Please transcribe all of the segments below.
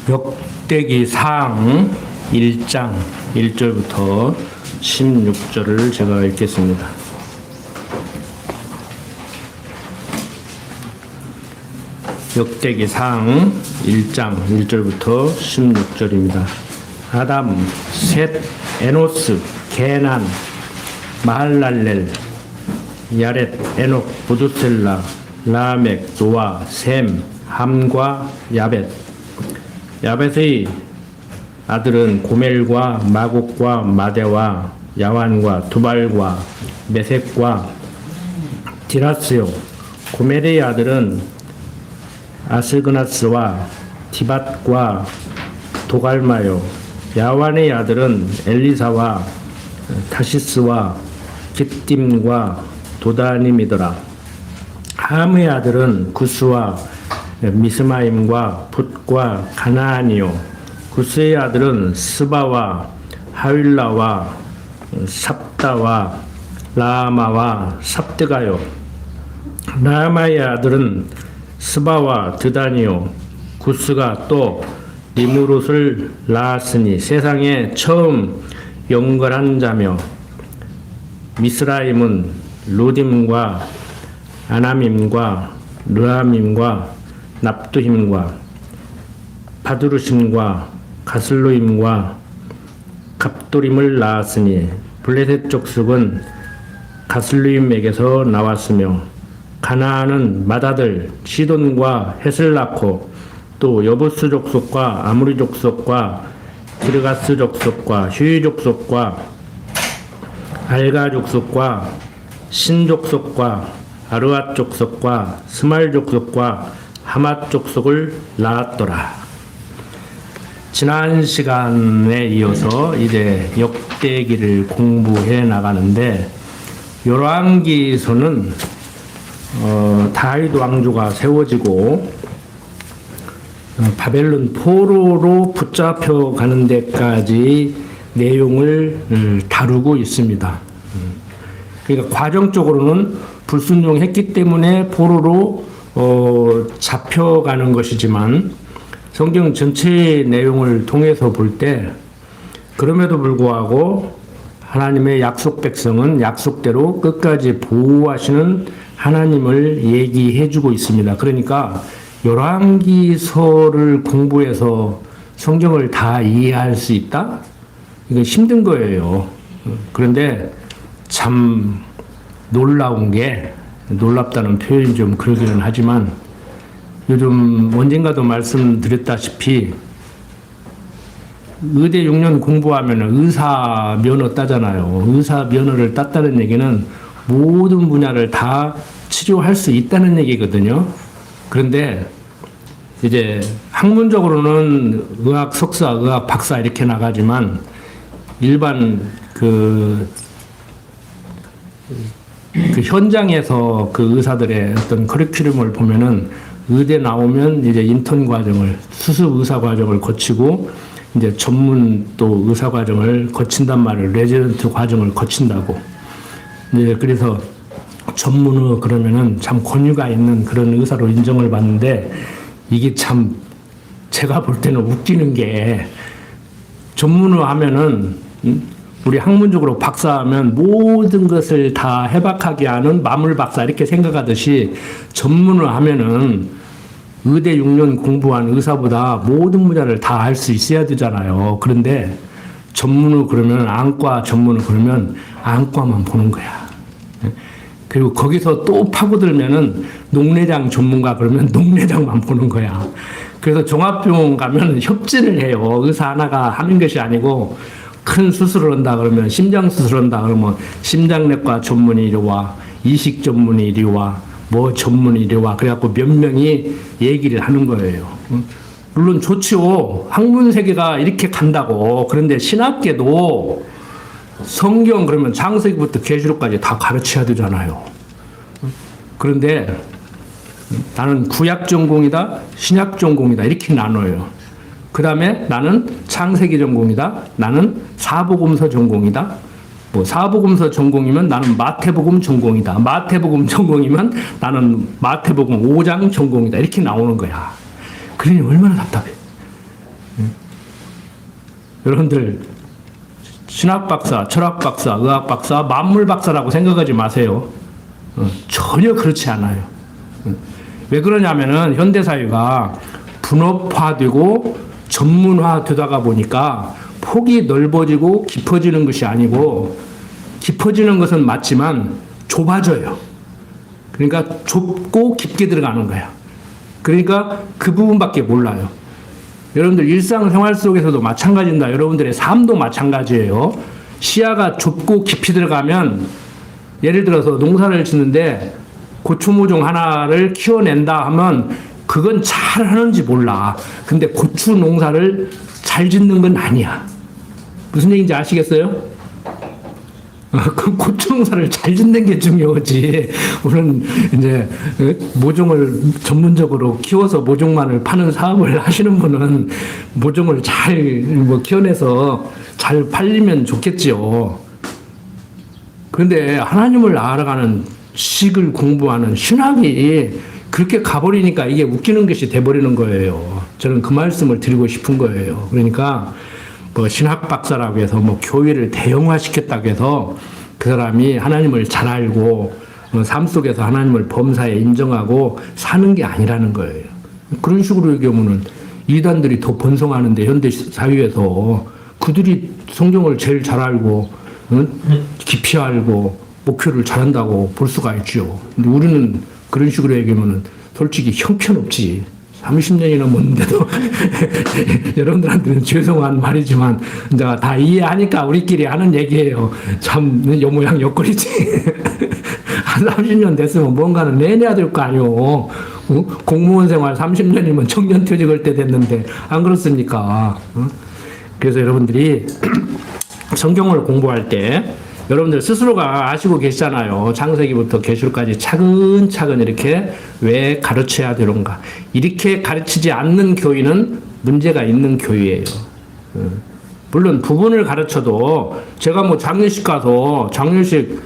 역대기상 1장 1절부터 16절을 제가 읽겠습니다. 역대기상 1장 1절부터 16절입니다. 아담, 셋, 에노스, 게난, 마할랄렐, 야렛, 에녹, 부두셀라, 라멕, 노아, 셈, 함과 야벳. 야벳의 아들은 고멜과 마곡과 마대와 야완과 두발과 메색과 디라스요. 고멜의 아들은 아스그나스와 디밧과 도갈마요. 야완의 아들은 엘리사와 타시스와 깃딤과 도다님이더라. 함의 아들은 구스와 미스마임과 붓과 가나안이요. 구스의 아들은 스바와 하윌라와 삽다와 라마와 삽드가요. 라마의 아들은 스바와 드다니요. 구스가 또 니무롯을 낳았으니 세상에 처음 영걸한 자며, 미스라임은 루딤과 아나밈과 르함임과 납두힘과 바두르심과 가슬로임과 갑도림을 낳았으니 블레셋 족속은 가슬로임에게서 나왔으며, 가나안은 맏아들 시돈과 헷을 낳고 또 여부스 족속과 아무리 족속과 기르가스 족속과 휴이 족속과 알가 족속과 신 족속과 아르앗 족속과 스말 족속과 하맛 족속을 낳았더라. 지난 시간에 이어서 이제 역대기를 공부해 나가는데, 열왕기서는 다윗 왕조가 세워지고 바벨론 포로로 붙잡혀 가는 데까지 내용을 다루고 있습니다. 그러니까 과정적으로는 불순종했기 때문에 포로로 잡혀가는 것이지만, 성경 전체의 내용을 통해서 볼 때 그럼에도 불구하고 하나님의 약속 백성은 약속대로 끝까지 보호하시는 하나님을 얘기해 주고 있습니다. 그러니까 열왕기서를 공부해서 성경을 다 이해할 수 있다? 이건 힘든 거예요. 그런데 참 놀라운 게, 놀랍다는 표현이 좀 그러기는 하지만, 요즘 언젠가도 말씀드렸다시피 의대 6년 공부하면 의사 면허 따잖아요. 의사 면허를 땄다는 얘기는 모든 분야를 다 치료할 수 있다는 얘기거든요. 그런데 이제 학문적으로는 의학 석사, 의학 박사 이렇게 나가지만, 일반 그 현장에서 그 의사들의 어떤 커리큘럼을 보면은 의대 나오면 이제 인턴 과정을, 수습 의사 과정을 거치고 이제 전문 또 의사 과정을 거친단 말이에요. 레지던트 과정을 거친다고. 이제 그래서 전문의 그러면은 참 권위가 있는 그런 의사로 인정을 받는데, 이게 참 제가 볼 때는 웃기는 게, 전문의 하면은 우리 학문적으로 박사하면 모든 것을 다 해박하게 아는 마물 박사 이렇게 생각하듯이, 전문을 하면은 의대 6년 공부한 의사보다 모든 분야를 다 알 수 있어야 되잖아요. 그런데 전문의 그러면, 안과 전문의 그러면 안과만 보는 거야. 그리고 거기서 또 파고들면은 녹내장 전문가 그러면 녹내장만 보는 거야. 그래서 종합병원 가면 협진을 해요. 의사 하나가 하는 것이 아니고, 큰 수술을 한다 그러면, 심장 수술을 한다 그러면 심장내과 전문의 이리 와, 이식 전문의 이리 와, 뭐 전문의 이리 와. 그래갖고 몇 명이 얘기를 하는 거예요. 물론 좋죠. 학문 세계가 이렇게 간다고. 그런데 신학계도 성경 그러면 창세기부터 계시록까지 다 가르쳐야 되잖아요. 그런데 나는 구약 전공이다, 신약 전공이다 이렇게 나눠요. 그 다음에 나는 창세기 전공이다, 나는 사복음서 전공이다, 뭐 사복음서 전공이면 나는 마태복음 전공이다, 마태복음 전공이면 나는 마태복음 5장 전공이다 이렇게 나오는 거야. 그러니 얼마나 답답해. 여러분들 신학 박사, 철학 박사, 의학 박사, 만물 박사라고 생각하지 마세요. 전혀 그렇지 않아요. 왜 그러냐면은 현대사회가 분업화되고 전문화되다가 보니까 폭이 넓어지고 깊어지는 것이 아니고, 깊어지는 것은 맞지만 좁아져요. 그러니까 좁고 깊게 들어가는 거야. 그러니까 그 부분밖에 몰라요. 여러분들 일상생활 속에서도 마찬가지입니다. 여러분들의 삶도 마찬가지예요. 시야가 좁고 깊이 들어가면, 예를 들어서 농사를 짓는데 고추 모종 하나를 키워낸다 하면 그건 잘 하는지 몰라. 근데 고추 농사를 잘 짓는 건 아니야. 무슨 얘기인지 아시겠어요? 그 고추 농사를 잘 짓는 게 중요하지. 우리는 이제 모종을 전문적으로 키워서 모종만을 파는 사업을 하시는 분은 모종을 잘 키워내서 잘 팔리면 좋겠지요. 그런데 하나님을 알아가는 식을 공부하는 신학이 그렇게 가버리니까 이게 웃기는 것이 돼버리는 거예요. 저는 그 말씀을 드리고 싶은 거예요. 그러니까 뭐 신학 박사라고 해서 뭐 교회를 대형화시켰다고 해서 그 사람이 하나님을 잘 알고 삶 속에서 하나님을 범사에 인정하고 사는 게 아니라는 거예요. 그런 식으로 얘기하면은 이단들이 더 번성하는데, 현대 사회에서 그들이 성경을 제일 잘 알고 깊이 알고 목표를 잘한다고 볼 수가 있죠. 근데 우리는 그런 식으로 얘기하면은 솔직히 형편없지. 30년이나 못 는데도 여러분들한테는 죄송한 말이지만 내가 다 이해하니까 우리끼리 하는 얘기예요. 참 요 모양 요 꼴이지. 한 30년 됐으면 뭔가는 내내야 될 거 아니오. 공무원 생활 30년이면 청년퇴직 할 때 됐는데 안 그렇습니까? 그래서 여러분들이 성경을 공부할 때 여러분들 스스로가 아시고 계시잖아요. 창세기부터 계시록까지 차근차근 이렇게 왜 가르쳐야 되는가. 이렇게 가르치지 않는 교회는 문제가 있는 교회예요. 물론 부분을 가르쳐도 제가 뭐 장례식 가서 장례식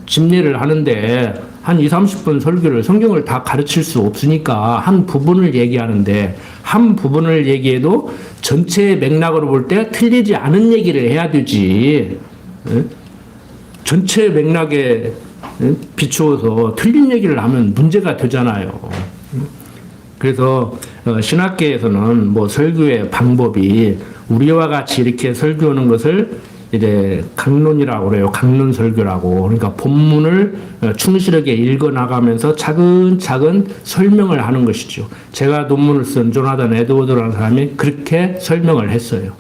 집례를 하는데 한 2, 30분 설교를 성경을 다 가르칠 수 없으니까 한 부분을 얘기하는데, 한 부분을 얘기해도 전체의 맥락으로 볼 때 틀리지 않은 얘기를 해야 되지. 전체 맥락에 비추어서 틀린 얘기를 하면 문제가 되잖아요. 그래서 신학계에서는 뭐 설교의 방법이 우리와 같이 이렇게 설교하는 것을 이제 강론이라고 그래요. 강론 설교라고. 그러니까 본문을 충실하게 읽어 나가면서 차근차근 설명을 하는 것이죠. 제가 논문을 쓴 조나단 에드워드라는 사람이 그렇게 설명을 했어요.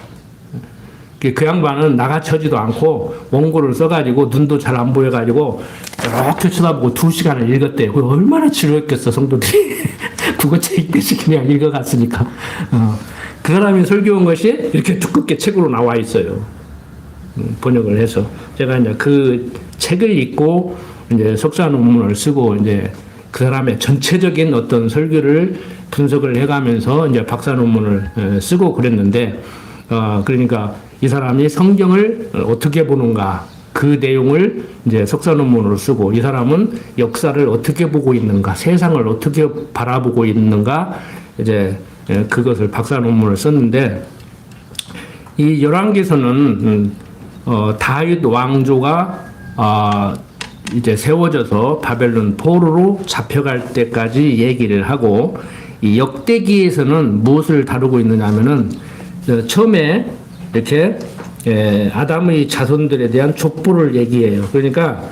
그 양반은 나가쳐지도 않고 원고를 써가지고 눈도 잘 안 보여가지고 이렇게 쳐다보고 2시간을 읽었대요. 얼마나 지루했겠어, 성도들이. 국어책 읽듯이 그냥 읽어갔으니까. 그 사람이 설교한 것이 이렇게 두껍게 책으로 나와 있어요. 번역을 해서. 제가 이제 그 책을 읽고 이제 석사 논문을 쓰고 이제 그 사람의 전체적인 어떤 설교를 분석을 해가면서 이제 박사 논문을 쓰고 그랬는데, 그러니까 이 사람이 성경을 어떻게 보는가, 그 내용을 이제 석사 논문으로 쓰고, 이 사람은 역사를 어떻게 보고 있는가, 세상을 어떻게 바라보고 있는가, 이제 그것을 박사 논문을 썼는데, 이 열왕기서는 다윗 왕조가 이제 세워져서 바벨론 포로로 잡혀갈 때까지 얘기를 하고, 이 역대기에서는 무엇을 다루고 있느냐면은 처음에 이렇게 아담의 자손들에 대한 족보를 얘기해요. 그러니까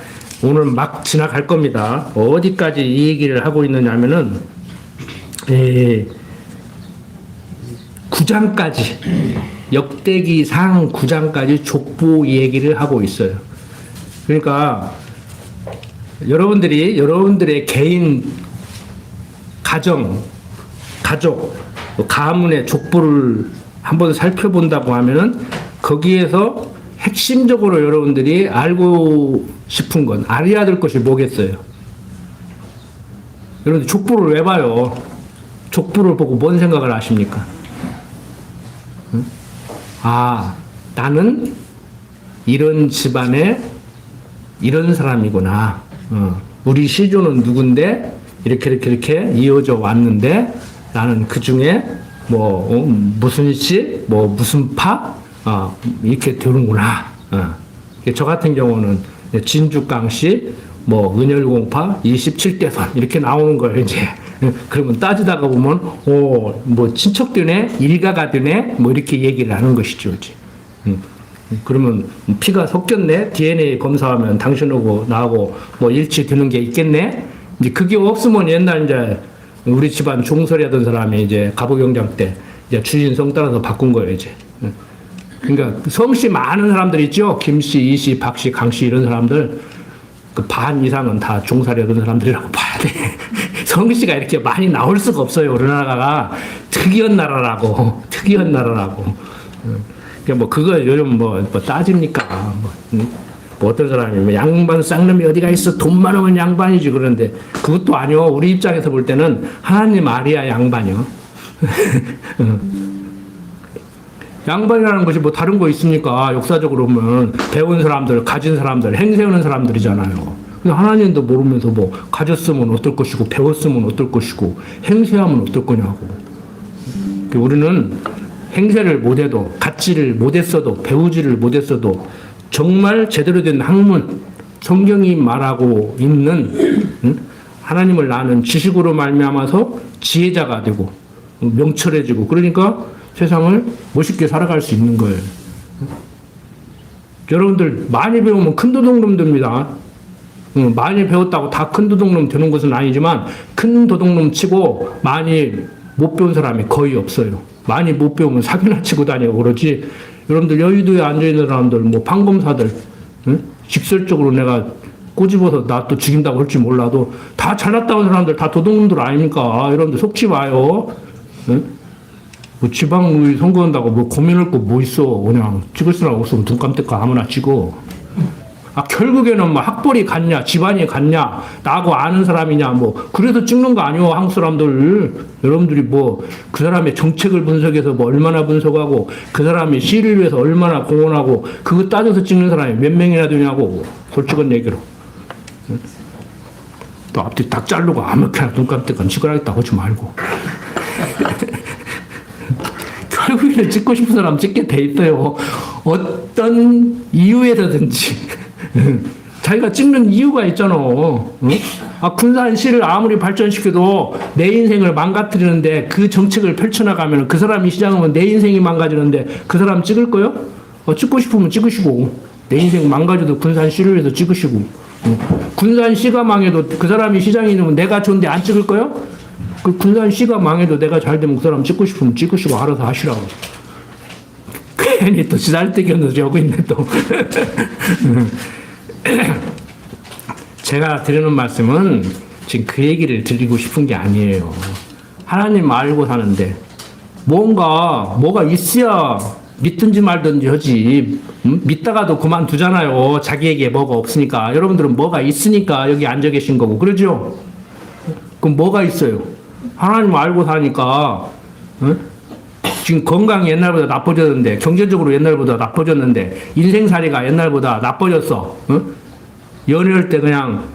오늘 막 지나갈 겁니다. 어디까지 이 얘기를 하고 있느냐면은 9장까지, 역대기상 9장까지 족보 얘기를 하고 있어요. 그러니까 여러분들의 개인 가정, 가족, 가문의 족보를 한번 살펴본다고 하면은 거기에서 핵심적으로 여러분들이 알고 싶은 건, 알아야 될 것이 뭐겠어요? 여러분들 족보를 왜 봐요? 족보를 보고 뭔 생각을 하십니까? 아, 나는 이런 집안에 이런 사람이구나. 우리 시조는 누군데 이렇게 이어져 왔는데 나는 그 중에 무슨 씨, 무슨 파, 이렇게 되는구나. 저 같은 경우는 진주강씨, 은혈공파 27대선 이렇게 나오는 거예요, 이제. 그러면 따지다가 보면, 친척되네, 일가가 되네, 이렇게 얘기를 하는 것이죠, 이제. 그러면 피가 섞였네, DNA 검사하면 당신하고 나하고 일치되는 게 있겠네? 이제 그게 없으면 옛날 이제 우리 집안 종설이하던 사람이 이제 갑오경장 때 이제 주인성 따라서 바꾼 거예요, 이제. 그러니까 성씨 많은 사람들 있죠? 김씨, 이씨, 박씨, 강씨 이런 사람들 그 반 이상은 다 종살이하던 사람들이라고 봐야 돼. 성씨가 이렇게 많이 나올 수가 없어요. 우리나라가 특이한 나라라고. 특이한 나라라고. 그러니까 그거 요즘 따집니까? 어떤 사람이 양반 쌍놈이 어디가 있어? 돈 많으면 양반이지. 그런데 그것도 아니요. 우리 입장에서 볼 때는 하나님 아리아 양반이요. 양반이라는 것이 다른 거 있습니까? 역사적으로 보면 배운 사람들, 가진 사람들, 행세하는 사람들이잖아요. 근데 하나님도 모르면서 가졌으면 어떨 것이고, 배웠으면 어떨 것이고, 행세하면 어떨 거냐고. 우리는 행세를 못해도, 갖지를 못했어도, 배우지를 못했어도, 정말 제대로 된 학문, 성경이 말하고 있는 하나님을 아는 지식으로 말미암아서 지혜자가 되고 명철해지고, 그러니까 세상을 멋있게 살아갈 수 있는 거예요. 여러분들 많이 배우면 큰 도둑놈 됩니다. 많이 배웠다고 다 큰 도둑놈 되는 것은 아니지만 큰 도둑놈 치고 많이 못 배운 사람이 거의 없어요. 많이 못 배우면 사기나 치고 다니고 그러지. 여러분들 여의도에 앉아있는 사람들, 판검사들, 직설적으로 내가 꼬집어서 나 또 죽인다고 할지 몰라도 다 잘났다 온 사람들 다 도둑놈들 아닙니까? 여러분들 속지 마요. 지방의 선거한다고 고민할 거 있어. 그냥 찍을 수나 없으면 눈 깜짝까 아무나 찍어. 결국에는 학벌이 같냐, 집안이 같냐, 나하고 아는 사람이냐, 그래서 찍는 거 아니오, 한국 사람들. 여러분들이 그 사람의 정책을 분석해서 얼마나 분석하고, 그 사람이 시를 위해서 얼마나 공헌하고, 그거 따져서 찍는 사람이 몇 명이나 되냐고, 솔직한 얘기로. 또 앞뒤 딱 자르고 아무렇게나 눈 깜짝까 찍으라겠다 하지 말고. 결국에는 찍고 싶은 사람 찍게 돼 있어요. 어떤 이유에서든지. 자기가 찍는 이유가 있잖아. 군산시를 아무리 발전시켜도 내 인생을 망가뜨리는데 그 정책을 펼쳐나가면 그 사람이 시작하면 내 인생이 망가지는데 그 사람 찍을 거요? 찍고 싶으면 찍으시고, 내 인생 망가져도 군산시를 위해서 찍으시고, 군산시가 망해도 그 사람이 시장에 있으면 내가 좋은데 안 찍을 거요? 그 군산시가 망해도 내가 잘 되면 그 사람 찍고 싶으면 찍으시고 알아서 하시라고. 괜히 또 지살대기였는데 여기 있네 또. 제가 드리는 말씀은 지금 그 얘기를 드리고 싶은 게 아니에요. 하나님 알고 사는데 뭐가 있어야 믿든지 말든지 하지. 믿다가도 그만두잖아요. 자기에게 뭐가 없으니까. 여러분들은 뭐가 있으니까 여기 앉아 계신 거고, 그러죠? 그럼 뭐가 있어요? 하나님 알고 사니까 지금 건강이 옛날보다 나빠졌는데, 경제적으로 옛날보다 나빠졌는데, 인생살이가 옛날보다 나빠졌어. 연애할 때 그냥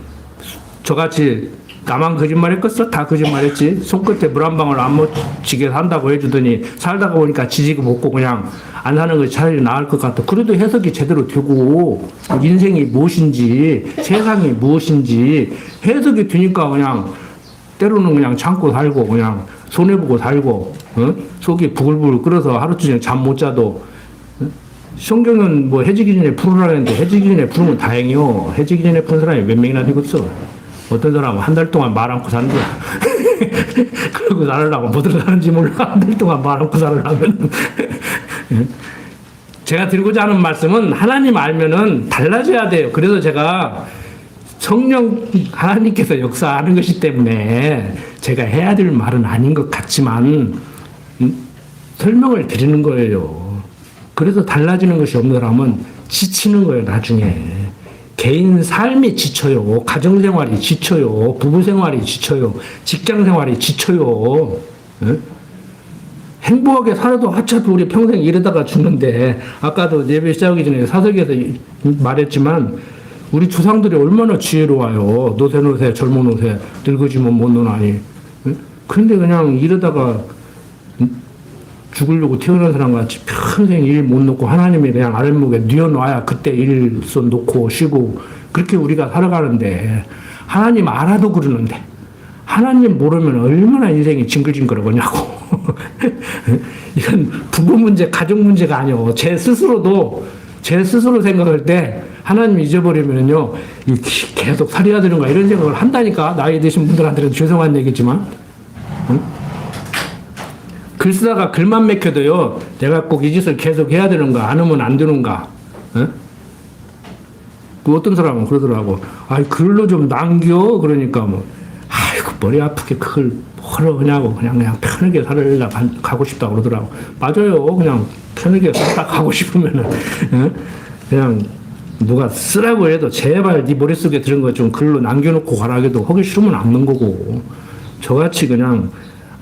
저같이 나만 거짓말 했겠어? 다 거짓말 했지. 손끝에 물 한 방울 안 묻히게 산다고 해주더니 살다가 보니까 지지고 먹고 그냥 안 사는 것이 차라리 나을 것 같아. 그래도 해석이 제대로 되고, 인생이 무엇인지, 세상이 무엇인지 해석이 되니까 그냥 때로는 그냥 참고 살고, 그냥 손해보고 살고, 속이 부글부글 끓어서 하루 종일 잠 못 자도, 성경은 해지기 전에 풀으라는데 해지기 전에 풀으면 다행이요. 해지기 전에 푼 사람이 몇 명이나 되겠어. 어떤 사람은 한 달 동안 말 않고 사는 거야. 그러고 살으려고 뭐들 사는지 몰라. 한 달 동안 말 않고 살으려면. 제가 드리고자 하는 말씀은 하나님 알면은 달라져야 돼요. 그래서 제가 성령 하나님께서 역사하는 것이기 때문에 제가 해야 될 말은 아닌 것 같지만 설명을 드리는 거예요. 그래서 달라지는 것이 없는 사람은 지치는 거예요, 나중에. 개인 삶이 지쳐요. 가정생활이 지쳐요. 부부생활이 지쳐요. 직장생활이 지쳐요. 행복하게 살아도 어차피 우리 평생 이러다가 죽는데, 아까도 예배 시작하기 전에 사석에서 말했지만 우리 조상들이 얼마나 지혜로워요. 노세 젊은 노세 늙어지면 못 노나니. 그런데 그냥 이러다가 죽으려고 태어난 사람 같이 평생 일 못 놓고 하나님이 그냥 아랫목에 뉘어놔야 그때 일손 놓고 쉬고 그렇게 우리가 살아가는데 하나님 알아도 그러는데 하나님 모르면 얼마나 인생이 징글징글하냐고. 이건 부부 문제, 가족 문제가 아니오. 제 스스로 생각할 때 하나님 잊어버리면요 계속 살해야 되는가 이런 생각을 한다니까. 나이 드신 분들한테는 죄송한 얘기지만. 응? 글 쓰다가 글만 맥혀도요 내가 꼭 이 짓을 계속 해야 되는가 안 하면 안 되는가. 응? 그 어떤 사람은 그러더라고. 아이 글로 좀 남겨. 그러니까 뭐 아이고 머리 아프게 그걸 뭐라 하냐고 그냥 편하게 살으려 가고 싶다고 그러더라고. 맞아요. 그냥 편하게 살다 가고 싶으면은 응? 그냥 누가 쓰라고 해도 제발 네 머릿속에 들은 거 좀 글로 남겨놓고 가라 해도 하기 싫으면 안 넣는 거고 저같이 그냥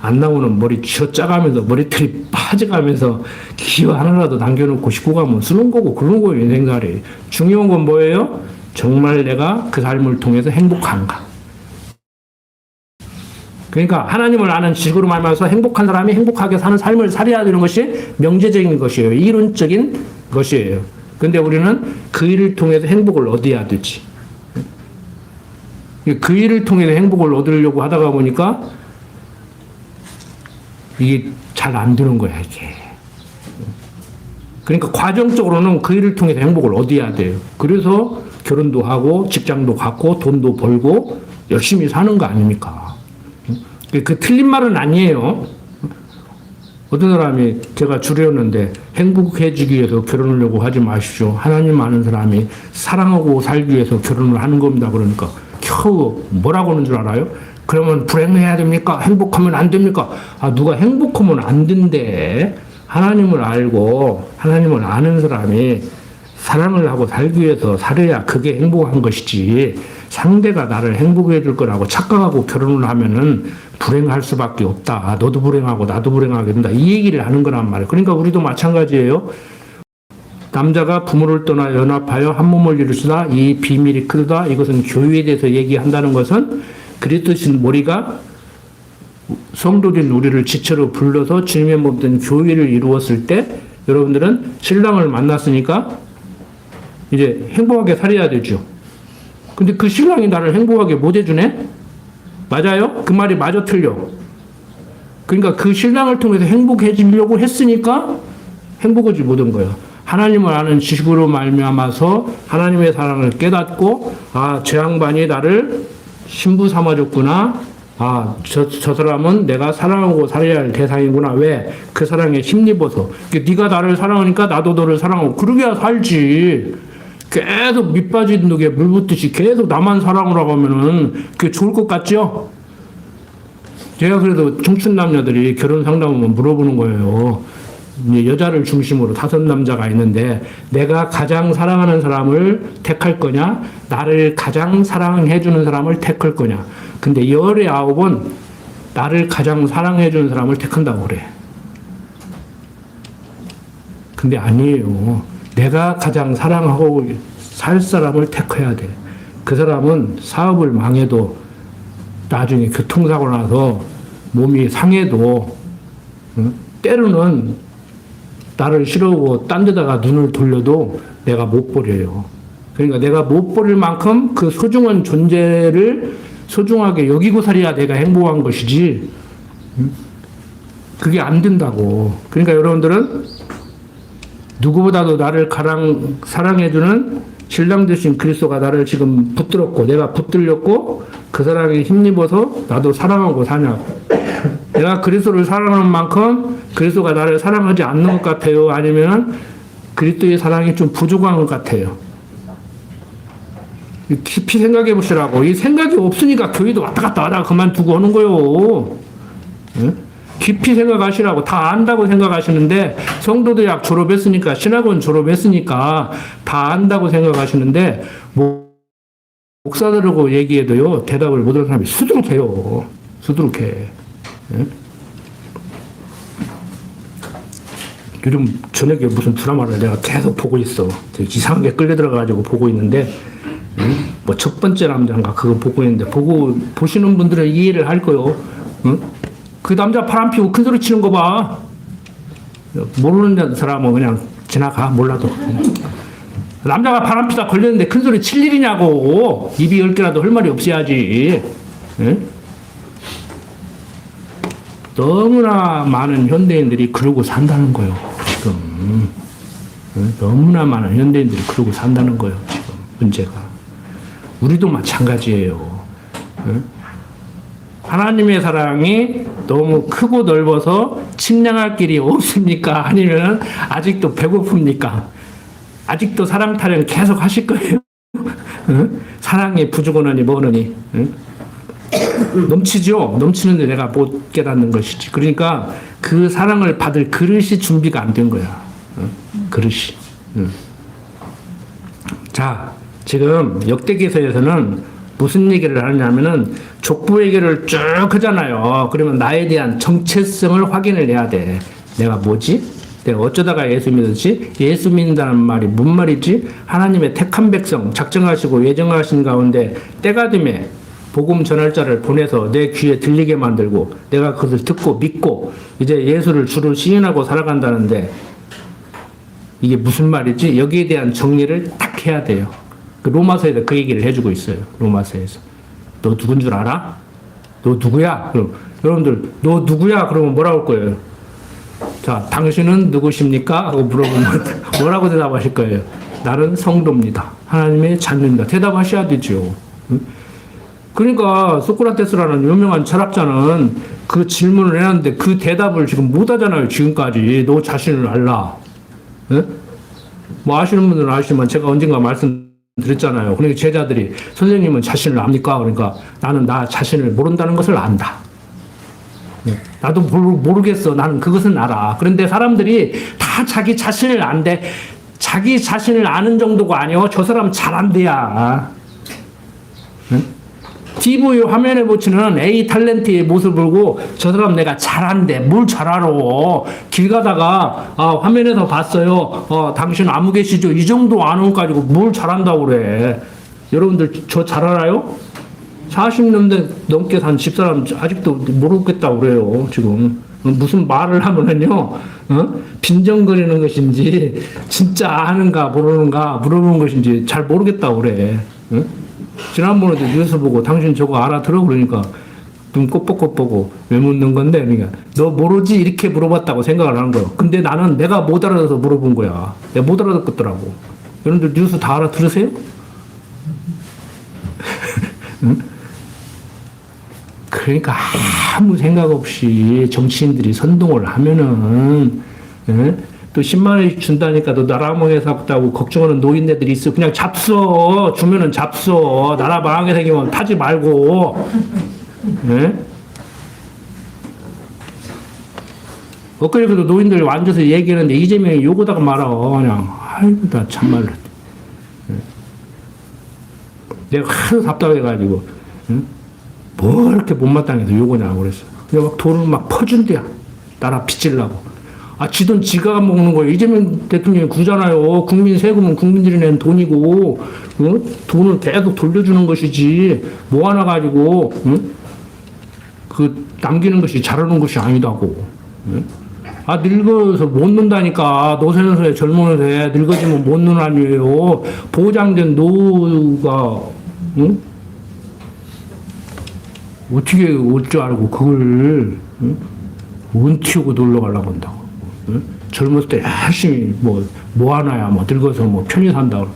안 나오는 머리 쥐어짜가면서 머리털이 빠져가면서 기호 하나라도 남겨놓고 싶고 가면 쓰는 거고 그런 거예요. 인생살이 중요한 건 뭐예요? 정말 내가 그 삶을 통해서 행복한가. 그러니까 하나님을 아는 지식으로 말미암아서 행복한 사람이 행복하게 사는 삶을 살아야 되는 것이 명제적인 것이에요. 이론적인 것이에요. 근데 우리는 그 일을 통해서 행복을 얻어야 되지. 그 일을 통해서 행복을 얻으려고 하다가 보니까 이게 잘 안 되는 거야, 이게. 그러니까 과정적으로는 그 일을 통해서 행복을 얻어야 돼요. 그래서 결혼도 하고 직장도 갖고 돈도 벌고 열심히 사는 거 아닙니까? 그 틀린 말은 아니에요. 어떤 사람이 제가 줄였는데 행복해지기 위해서 결혼을 하려고 하지 마십시오. 하나님 아는 사람이 사랑하고 살기 위해서 결혼을 하는 겁니다. 그러니까 겨우 뭐라고 하는 줄 알아요? 그러면 불행해야 됩니까? 행복하면 안 됩니까? 아, 누가 행복하면 안 된대. 하나님을 알고 하나님을 아는 사람이 사랑을 하고 살기 위해서 살아야 그게 행복한 것이지 상대가 나를 행복해 줄 거라고 착각하고 결혼을 하면은 불행할 수밖에 없다. 너도 불행하고 나도 불행하게 된다. 이 얘기를 하는 거란 말이에요. 그러니까 우리도 마찬가지예요. 남자가 부모를 떠나 연합하여 한 몸을 이루시다. 이 비밀이 크다. 이것은 교회에 대해서 얘기한다는 것은 그리스도신 머리가 성도된 우리를 지체로 불러서 주님의 몸된 교회를 이루었을 때 여러분들은 신랑을 만났으니까 이제 행복하게 살아야 되죠. 근데 그 신랑이 나를 행복하게 못 해주네? 맞아요? 그 말이 맞아 틀려. 그러니까 그 신랑을 통해서 행복해지려고 했으니까 행복하지 못한 거예요. 하나님을 아는 지식으로 말미암아서 하나님의 사랑을 깨닫고 아, 저 양반이 나를 신부 삼아줬구나. 아, 저 사람은 내가 사랑하고 살아야 할 대상이구나. 왜? 그 사랑에 힘입어서. 네가 나를 사랑하니까 나도 너를 사랑하고 그러게야 살지. 계속 밑 빠진 독에 물 붓듯이 계속 나만 사랑하라고 하면은 그게 좋을 것 같죠? 제가 그래도 청춘 남녀들이 결혼 상담하면 물어보는 거예요. 이제 여자를 중심으로 5 남자가 있는데 내가 가장 사랑하는 사람을 택할 거냐? 나를 가장 사랑해주는 사람을 택할 거냐? 근데 19은 나를 가장 사랑해주는 사람을 택한다고 그래. 근데 아니에요. 내가 가장 사랑하고 살 사람을 택해야 돼. 그 사람은 사업을 망해도 나중에 교통사고 나서 몸이 상해도 때로는 나를 싫어하고 딴 데다가 눈을 돌려도 내가 못 버려요. 그러니까 내가 못 버릴 만큼 그 소중한 존재를 소중하게 여기고 살아야 내가 행복한 것이지 그게 안 된다고. 그러니까 여러분들은 누구보다도 나를 가장 사랑해주는 신랑 되신 그리스도가 나를 지금 붙들었고 내가 붙들렸고 그 사랑에 힘입어서 나도 사랑하고 사냐. 내가 그리스도를 사랑하는 만큼 그리스도가 나를 사랑하지 않는 것 같아요? 아니면 그리스도의 사랑이 좀 부족한 것 같아요? 깊이 생각해 보시라고. 이 생각이 없으니까 교회도 왔다 갔다 하다가 그만두고 하는 거요. 응? 깊이 생각하시라고. 다 안다고 생각하시는데 성도대학 졸업했으니까 신학원 졸업했으니까 다 안다고 생각하시는데 목사들하고 얘기해도요 대답을 못하는 사람이 수두룩해요. 수두룩해. 응? 요즘 저녁에 무슨 드라마를 내가 계속 보고 있어. 이상하게 끌려 들어가가지고 보고 있는데 응? 뭐 첫 번째 남자인가 그거 보고 있는데 보시는 분들은 이해를 할 거요. 응? 그 남자 바람 피우고 큰 소리 치는 거 봐. 모르는 사람은 그냥 지나가, 몰라도. 남자가 바람피다 걸렸는데 큰 소리 칠 일이냐고. 입이 10개라도 할 말이 없어야지. 예? 너무나 많은 현대인들이 그러고 산다는 거예요, 지금. 예? 너무나 많은 현대인들이 그러고 산다는 거예요, 지금. 문제가. 우리도 마찬가지예요. 예? 하나님의 사랑이 너무 크고 넓어서 측량할 길이 없습니까? 아니면 아직도 배고픕니까? 아직도 사랑 타령 계속 하실 거예요? 응? 사랑이 부족하니 뭐느니? 응? 넘치죠? 넘치는데 내가 못 깨닫는 것이지. 그러니까 그 사랑을 받을 그릇이 준비가 안 된 거야. 응? 그릇이. 응. 자, 지금 역대기서에서는 무슨 얘기를 하냐면은 족보 얘기를 쭉 하잖아요. 그러면 나에 대한 정체성을 확인을 해야 돼. 내가 뭐지? 내가 어쩌다가 예수 믿었지? 예수 믿는다는 말이 뭔 말이지? 하나님의 택한 백성 작정하시고 예정하신 가운데 때가 되매 복음 전할 자를 보내서 내 귀에 들리게 만들고 내가 그것을 듣고 믿고 이제 예수를 주로 시인하고 살아간다는데 이게 무슨 말이지? 여기에 대한 정리를 딱 해야 돼요. 그 로마서에서 그 얘기를 해주고 있어요. 로마서에서. 너 누군 줄 알아? 너 누구야? 그럼 여러분들 너 누구야? 그러면 뭐라고 할 거예요? 자, 당신은 누구십니까? 하고 물어보면 뭐라고 대답하실 거예요? 나는 성도입니다. 하나님의 자녀입니다. 대답하셔야 되죠. 그러니까 소크라테스라는 유명한 철학자는 그 질문을 해놨는데 그 대답을 지금 못 하잖아요. 지금까지. 너 자신을 알라. 뭐 아시는 분들은 아시지만 제가 언젠가 말씀드렸잖아요. 그러니까 제자들이 선생님은 자신을 압니까? 그러니까 나는 나 자신을 모른다는 것을 안다. 나도 모르겠어. 나는 그것은 알아. 그런데 사람들이 다 자기 자신을 안대. 자기 자신을 아는 정도가 아니요. 저 사람 잘 안돼야. TV 화면에 붙이는 A 탤런트의 모습을 보고 저 사람 내가 잘한대. 뭘 잘 알아. 길 가다가 화면에서 봤어요. 당신 아무 계시죠? 이 정도 아는 거 가지고 뭘 잘한다고 그래. 여러분들 저 잘 알아요? 40년 넘게 산 집사람 아직도 모르겠다고 그래요. 지금 무슨 말을 하면은요, 빈정거리는 것인지 진짜 아는가 모르는가 물어보는 것인지 잘 모르겠다고 그래. 지난번에도 뉴스 보고 당신 저거 알아들어? 그러니까 눈 꼽고 보고 왜 묻는 건데? 그러니까 너 모르지? 이렇게 물어봤다고 생각을 하는 거예요. 근데 나는 내가 못 알아들어서 물어본 거야. 내가 못 알아듣겠더라고. 여러분들 뉴스 다 알아들으세요? 응? 그러니까 아무 생각 없이 정치인들이 선동을 하면은 또 10만 원씩 준다니까 너 나라 망해서다고 걱정하는 노인네들이 있어. 그냥 잡숴. 주면은 잡숴. 나라 망하게 생기면 타지 말고. 엊그제도 노인들 앉아서 얘기하는데 이재명이 요거다가 말아. 그냥 아이고 나 참말로. 내가 하도 답답해가지고 뭐 이렇게 못마땅해서 요거냐고 그랬어. 근데 막 돈을 막 퍼준대야. 나라 빚질라고. 지 돈 지가 먹는 거예요. 이재명 대통령이 구잖아요. 국민 세금은 국민들이 낸 돈이고, 돈을 계속 돌려주는 것이지, 뭐 하나 가지고, 남기는 것이 잘하는 것이 아니다고. 늙어서 못 논다니까. 노쇠노쇠 젊은이세 늙어지면 못 논 아니에요. 보장된 노후가, 어떻게 올 줄 알고 그걸, 운 튀우고 놀러 가려고 한다고. 젊었을 때 열심히 뭐 하나야, 늙어서 편히 산다고.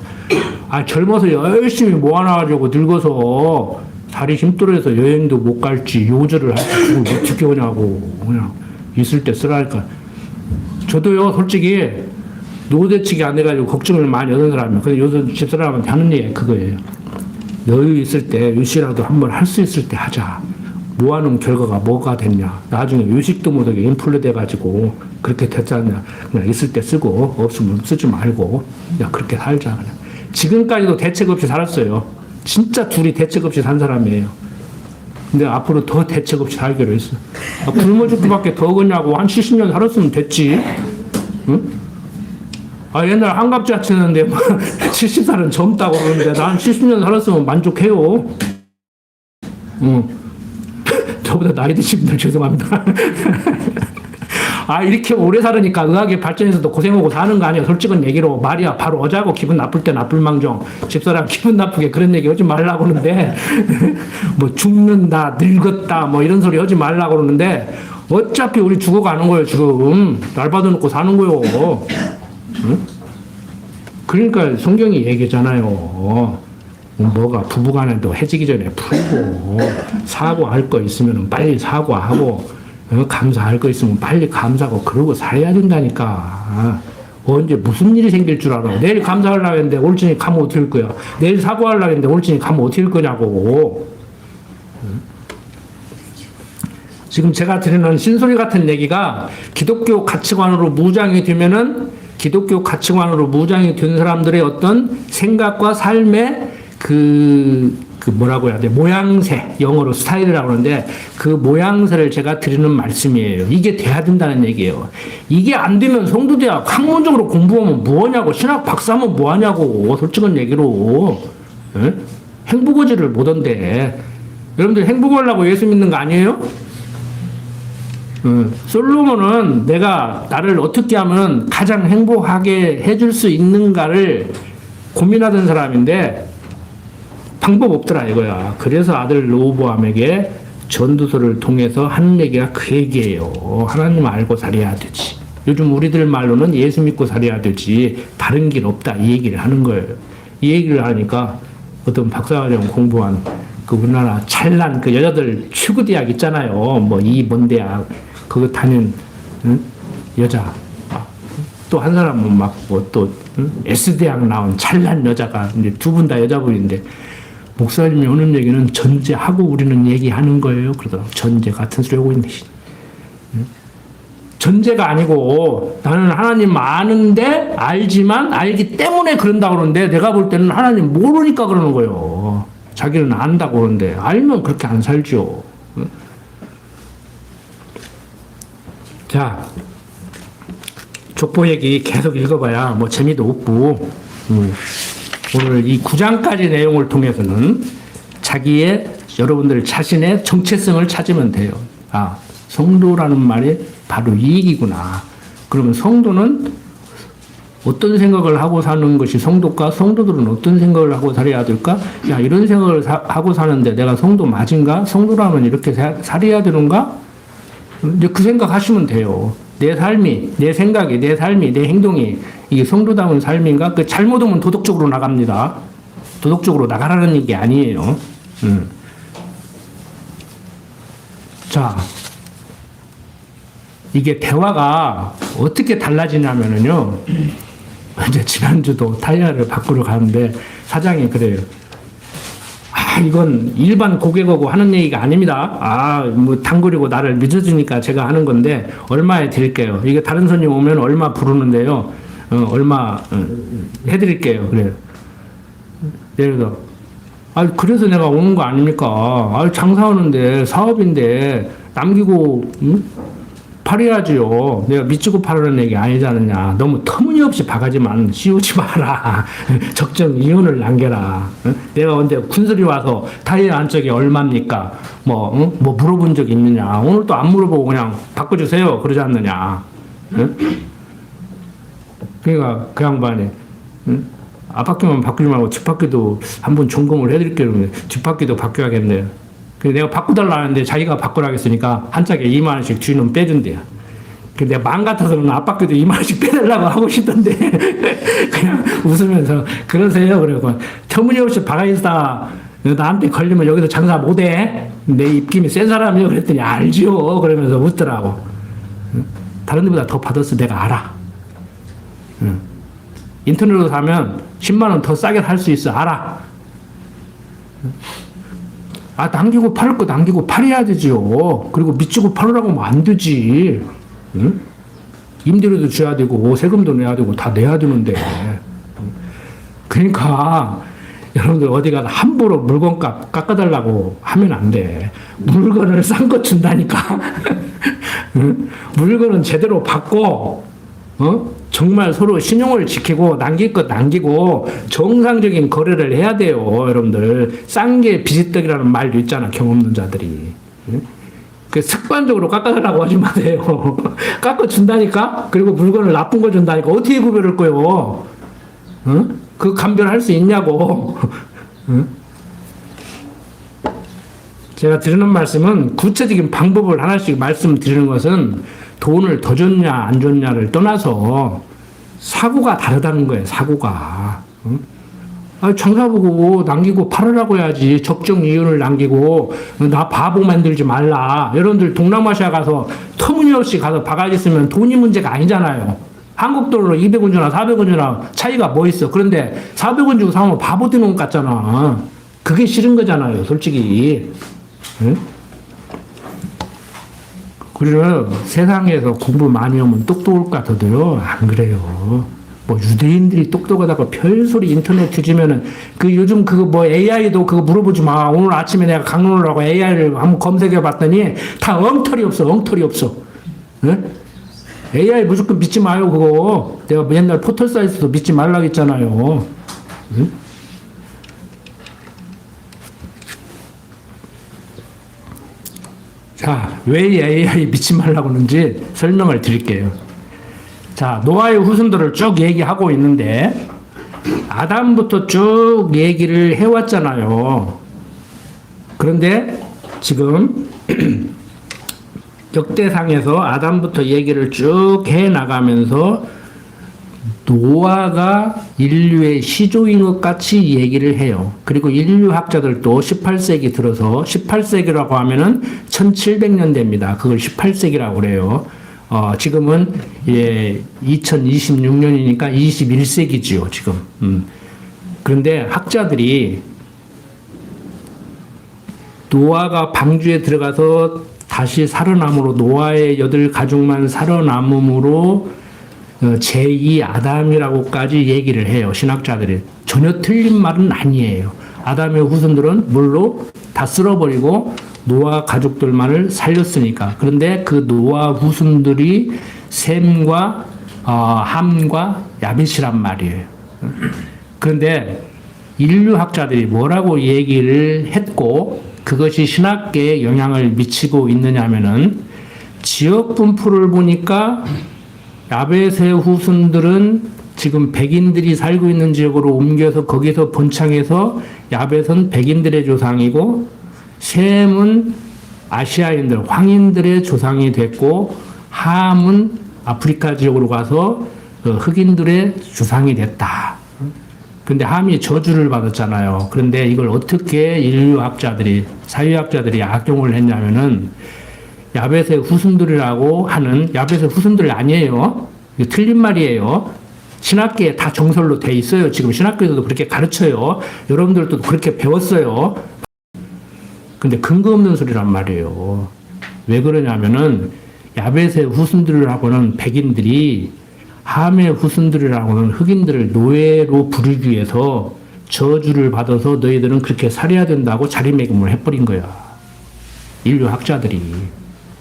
젊어서 열심히 뭐 하나 가지고 늙어서 다리 힘들어서 여행도 못 갈지, 요절을 할지, 그걸 어떻게 오냐고. 그냥 있을 때 쓰라니까. 저도요, 솔직히, 노대치기 안 돼가지고 걱정을 많이 하는 사람이에요. 근데 요즘 집사람한테 하는 얘기 그거예요. 여유 있을 때, 요시라도 한번 할 수 있을 때 하자. 모아놓은 결과가 뭐가 됐냐. 나중에 요식도 못하게 인플레 돼가지고 그렇게 됐지 않냐. 그냥 있을 때 쓰고 없으면 쓰지 말고 그냥 그렇게 살자. 그냥. 지금까지도 대책 없이 살았어요. 진짜 둘이 대책 없이 산 사람이에요. 근데 앞으로 더 대책 없이 살기로 했어. 굶어 죽기밖에 더 그냐고. 한 70년 살았으면 됐지. 응? 옛날 한갑자 치는데 70살은 젊다고 그러는데 난 70년 살았으면 만족해요. 저보다 나이 드신 분들 죄송합니다. 이렇게 오래 살으니까 의학의 발전에서도 고생하고 사는 거 아니야. 솔직한 얘기로 말이야. 바로 어자고 기분 나쁠 때 나쁠 망정. 집사람 기분 나쁘게 그런 얘기 하지 말라고 그러는데 뭐 죽는다, 늙었다, 뭐 이런 소리 하지 말라고 그러는데 어차피 우리 죽어가는 거예요, 지금. 날 받아놓고 사는 거요. 응? 그러니까 성경이 얘기잖아요. 뭐가 부부간에도 해지기 전에 풀고 사과할 거 있으면 빨리 사과하고 감사할 거 있으면 빨리 감사하고 그러고 살아야 된다니까. 언제 무슨 일이 생길 줄 알아. 내일 감사하려고 했는데 올진이 가면 어떻게 할 거야. 내일 사과하려고 했는데 올진이 가면 어떻게 할 거냐고. 지금 제가 드리는 신소리 같은 얘기가 기독교 가치관으로 무장이 되면은 기독교 가치관으로 무장이 된 사람들의 어떤 생각과 삶의 뭐라고 해야 돼? 모양새. 영어로 스타일이라고 하는데 그 모양새를 제가 드리는 말씀이에요. 이게 돼야 된다는 얘기예요. 이게 안 되면 성도대학 학문적으로 공부하면 뭐하냐고. 신학 박사하면 뭐하냐고. 솔직한 얘기로. 에? 행복하지를 못한대. 여러분들 행복하려고 예수 믿는 거 아니에요? 솔로몬은 내가 나를 어떻게 하면 가장 행복하게 해줄 수 있는가를 고민하던 사람인데 방법 없더라 이거야. 그래서 아들 르호보암에게 전도서를 통해서 하는 얘기가 그 얘기예요. 하나님 알고 살아야 되지. 요즘 우리들 말로는 예수 믿고 살아야 되지. 다른 길 없다 이 얘기를 하는 거예요. 이 얘기를 하니까 어떤 박사과정 공부한 그 우리나라 찰난 그 여자들 최고대학 있잖아요. 뭐 이 뭔 대학 그거 다닌 여자 또 한 사람은 막 뭐 또 S대학 나온 찰난 여자가 이제 두 분 다 여자분인데 목사님이 오는 얘기는 전제하고 우리는 얘기하는 거예요. 그러더라고. 전제 같은 소리 하고 있네. 전제가 아니고 나는 하나님 아는데 알지만 알기 때문에 그런다고 그러는데 내가 볼 때는 하나님 모르니까 그러는 거예요. 자기는 안다고 그러는데 알면 그렇게 안 살죠. 자, 족보 얘기 계속 읽어봐야 뭐 재미도 없고 오늘 이 9장까지 내용을 통해서는 여러분들 자신의 정체성을 찾으면 돼요. 성도라는 말이 바로 이 얘기구나. 그러면 성도는 어떤 생각을 하고 사는 것이 성도일까? 성도들은 어떤 생각을 하고 살아야 될까? 야, 이런 생각을 하고 사는데 내가 성도 맞은가? 성도라면 이렇게 살아야 되는가? 이제 그 생각 하시면 돼요. 내 삶이, 내 생각이, 내 삶이, 내 행동이 이게 성도다운 삶인가? 그 잘못하면 도덕적으로 나갑니다. 도덕적으로 나가라는 얘기 아니에요. 자, 이게 대화가 어떻게 달라지냐면요. 이제 지난주도 타이어를 바꾸러 가는데 사장이 그래요. 이건 일반 고객하고 하는 얘기가 아닙니다. 뭐 당구리고 나를 믿어주니까 제가 하는 건데 얼마에 드릴게요. 이게 다른 손님 오면 얼마 부르는데요. 얼마 해드릴게요. 그래요. 예를 들어 그래서 내가 오는 거 아닙니까? 장사하는데 사업인데 남기고 팔아야지요. 내가 미치고 팔으는 얘기 아니지 않느냐. 너무 터무니없이 바가지만 씌우지 마라. 적정 이윤을 남겨라. 내가 언제 군소리 와서 타이어 안쪽에 얼마입니까? 뭐 물어본 적 있느냐. 오늘 또 안 물어보고 그냥 바꿔주세요. 그러지 않느냐. 그러니까 그 양반이 앞바퀴만 바꾸지 말고 뒷바퀴도 한번 점검을 해드릴게요. 뒷바퀴도 바뀌어야겠네요. 내가 바꾸달라 하는데 자기가 바꾸라고 했으니까 한 짝에 2만 원씩 주인은 빼준대요. 내가 마음 같아서는 앞바퀴도 2만 원씩 빼달라고 하고 싶던데 그냥 웃으면서 그러세요. 그러고 터무니없이 바가지다 나한테 걸리면 여기서 장사 못해. 내 입김이 센 사람이요. 그랬더니 알지요. 그러면서 웃더라고. 다른 데보다 더 받았어. 내가 알아. 인터넷으로 사면 10만 원 더 싸게 살 수 있어. 알아. 남기고 팔을 거 남기고 팔아야 되지요. 그리고 미치고 팔으라고 하면 안 되지. 응? 임대료도 줘야 되고 세금도 내야 되고 다 내야 되는데. 그러니까 여러분들 어디 가서 함부로 물건값 깎아달라고 하면 안 돼. 물건을 싼 거 준다니까. 응? 물건은 제대로 받고 정말 서로 신용을 지키고 남길 것 남기고 정상적인 거래를 해야 돼요. 여러분들 싼 게 비지떡이라는 말도 있잖아. 경험 없는 자들이. 그 습관적으로 깎아달라고 하지 마세요. 깎아준다니까? 그리고 물건을 나쁜 거 준다니까? 어떻게 구별할 거요? 응? 그 감별할 수 있냐고. 응? 제가 드리는 말씀은 구체적인 방법을 하나씩 말씀드리는 것은 돈을 더 줬냐 안 줬냐를 떠나서 사고가 다르다는 거예요. 사고가. 응? 장사 보고 남기고 팔으라고 해야지. 적정 이윤을 남기고 나 바보 만들지 말라. 여러분들 동남아시아 가서 터무니없이 가서 바가지 쓰면 돈이 문제가 아니잖아요. 한국 돈으로 200원 주나 400원 주나 차이가 뭐 있어. 그런데 400원 주고 사면 바보 되는 것 같잖아. 그게 싫은 거잖아요. 솔직히. 응? 그래서 세상에서 공부 많이 하면 똑똑할 것 같아도요. 안 그래요. 뭐 유대인들이 똑똑하다고 별소리 인터넷 뒤지면은 그 요즘 그거 뭐 AI도 그거 물어보지 마. 오늘 아침에 내가 강론을 하고 AI를 한번 검색해 봤더니 다 엉터리 없어. 엉터리 없어. 응? AI 무조건 믿지 마요. 그거 내가 옛날 포털 사이트도 믿지 말라고 했잖아요. 응? 자, 왜 AI 믿지 말라고 하는지 설명을 드릴게요. 자, 노아의 후손들을 쭉 얘기하고 있는데 아담부터 쭉 얘기를 해왔잖아요. 그런데 지금 역대상에서 아담부터 얘기를 쭉 해나가면서 노아가 인류의 시조인 것 같이 얘기를 해요. 그리고 인류학자들도 18세기 들어서 18세기라고 하면은 1700년대입니다. 그걸 18세기라고 그래요. 지금은 예 2026년이니까 21세기지요, 지금. 그런데 학자들이 노아가 방주에 들어가서 다시 살아남으로 노아의 8가족만 살아남음으로 제2 아담이라고까지 얘기를 해요. 신학자들이. 전혀 틀린 말은 아니에요. 아담의 후손들은 물로 다 쓸어버리고 노아 가족들만을 살렸으니까. 그런데 그 노아 후손들이 셈과 함과 야벳이란 말이에요. 그런데 인류학자들이 뭐라고 얘기를 했고 그것이 신학계에 영향을 미치고 있느냐면은 지역 분포를 보니까 야벳의 후손들은 지금 백인들이 살고 있는 지역으로 옮겨서 거기서 번창해서 야벳은 백인들의 조상이고 셈은 아시아인들, 황인들의 조상이 됐고 함은 아프리카 지역으로 가서 흑인들의 조상이 됐다. 근데 함이 저주를 받았잖아요. 그런데 이걸 어떻게 인류학자들이, 사회학자들이 악용을 했냐면은 야벳의 후손들이라고 하는, 야벳의 후손들이 아니에요. 이거 틀린 말이에요. 신학계에 다 정설로 돼 있어요. 지금 신학교에서도 그렇게 가르쳐요. 여러분들도 그렇게 배웠어요. 근데 근거 없는 소리란 말이에요. 왜 그러냐면은 야벳의 후손들이라고는 백인들이 함의 후손들이라고는 흑인들을 노예로 부르기 위해서 저주를 받아서 너희들은 그렇게 살아야 된다고 자리매김을 해버린 거야. 인류학자들이.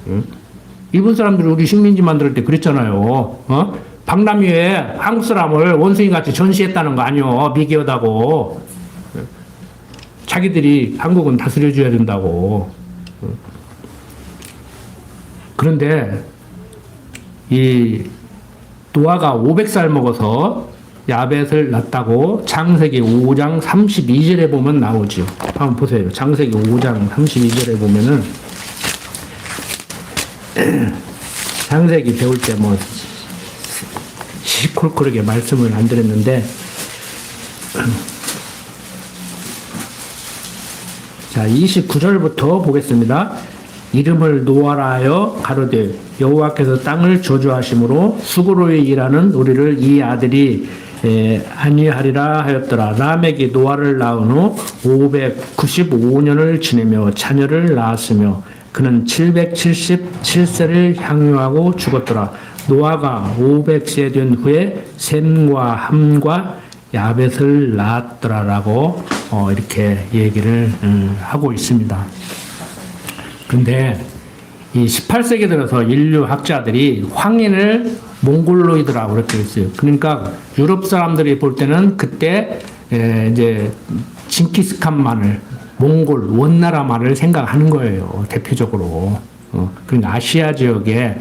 응? 일본 사람들이 우리 식민지 만들 때 그랬잖아요. 박람회에 한국 사람을 원숭이같이 전시했다는 거 아니요. 미개하다고. 자기들이 한국은 다스려줘야 된다고. 그런데 이 노아가 500살 먹어서 야벳을 낳았다고 창세기 5장 32절에 보면 나오죠. 한번 보세요. 창세기 5장 32절에 보면은 창세기 배울 때 뭐 시콜콜하게 말씀을 안 드렸는데 자 29절부터 보겠습니다. 이름을 노아라 하여 가로되 여호와께서 땅을 저주하심으로 수고로 일하는 우리를 이 아들이 아니하리라 하였더라. 라멕이 노아를 낳은 후 595년을 지내며 자녀를 낳았으며 그는 777세를 향유하고 죽었더라. 노아가 500세 된 후에 셈과 함과 야벳을 낳았더라라고 이렇게 얘기를 하고 있습니다. 근데 이 18세기 들어서 인류 학자들이 황인을 몽골로이드라고 그렇게 했어요. 그러니까 유럽 사람들이 볼 때는 그때 이제 징기스칸만을 몽골 원나라만을 생각하는 거예요. 대표적으로. 그러니까 아시아 지역에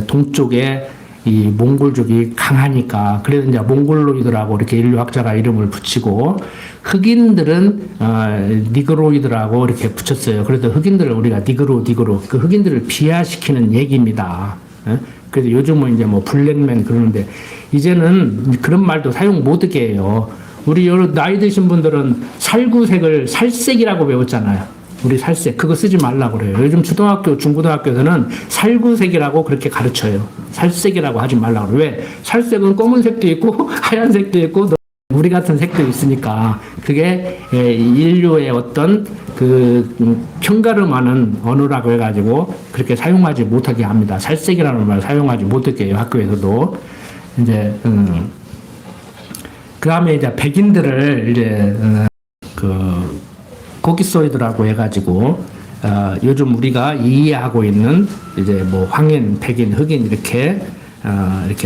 동쪽에 이 몽골족이 강하니까 그래서 이제 몽골로이드라고 이렇게 인류학자가 이름을 붙이고 흑인들은 니그로이드라고 이렇게 붙였어요. 그래서 흑인들을 우리가 니그로 그 흑인들을 비하시키는 얘기입니다. 그래서 요즘은 이제 뭐 블랙맨 그러는데 이제는 그런 말도 사용 못하게 해요. 우리 여러 나이 드신 분들은 살구색을 살색이라고 배웠잖아요. 우리 살색 그거 쓰지 말라고 그래요. 요즘 초등학교, 중고등학교에서는 살구색이라고 그렇게 가르쳐요. 살색이라고 하지 말라고 그래요. 왜? 살색은 검은색도 있고 하얀색도 있고 우리 같은 색도 있으니까 그게 인류의 어떤 그 편가름하는 언어라고 해가지고 그렇게 사용하지 못하게 합니다. 살색이라는 말 사용하지 못하게 해요. 학교에서도 이제 그 다음에 이제 백인들을 이제 고기소이드라고 해가지고 요즘 우리가 이해하고 있는 이제 뭐 황인, 백인, 흑인 이렇게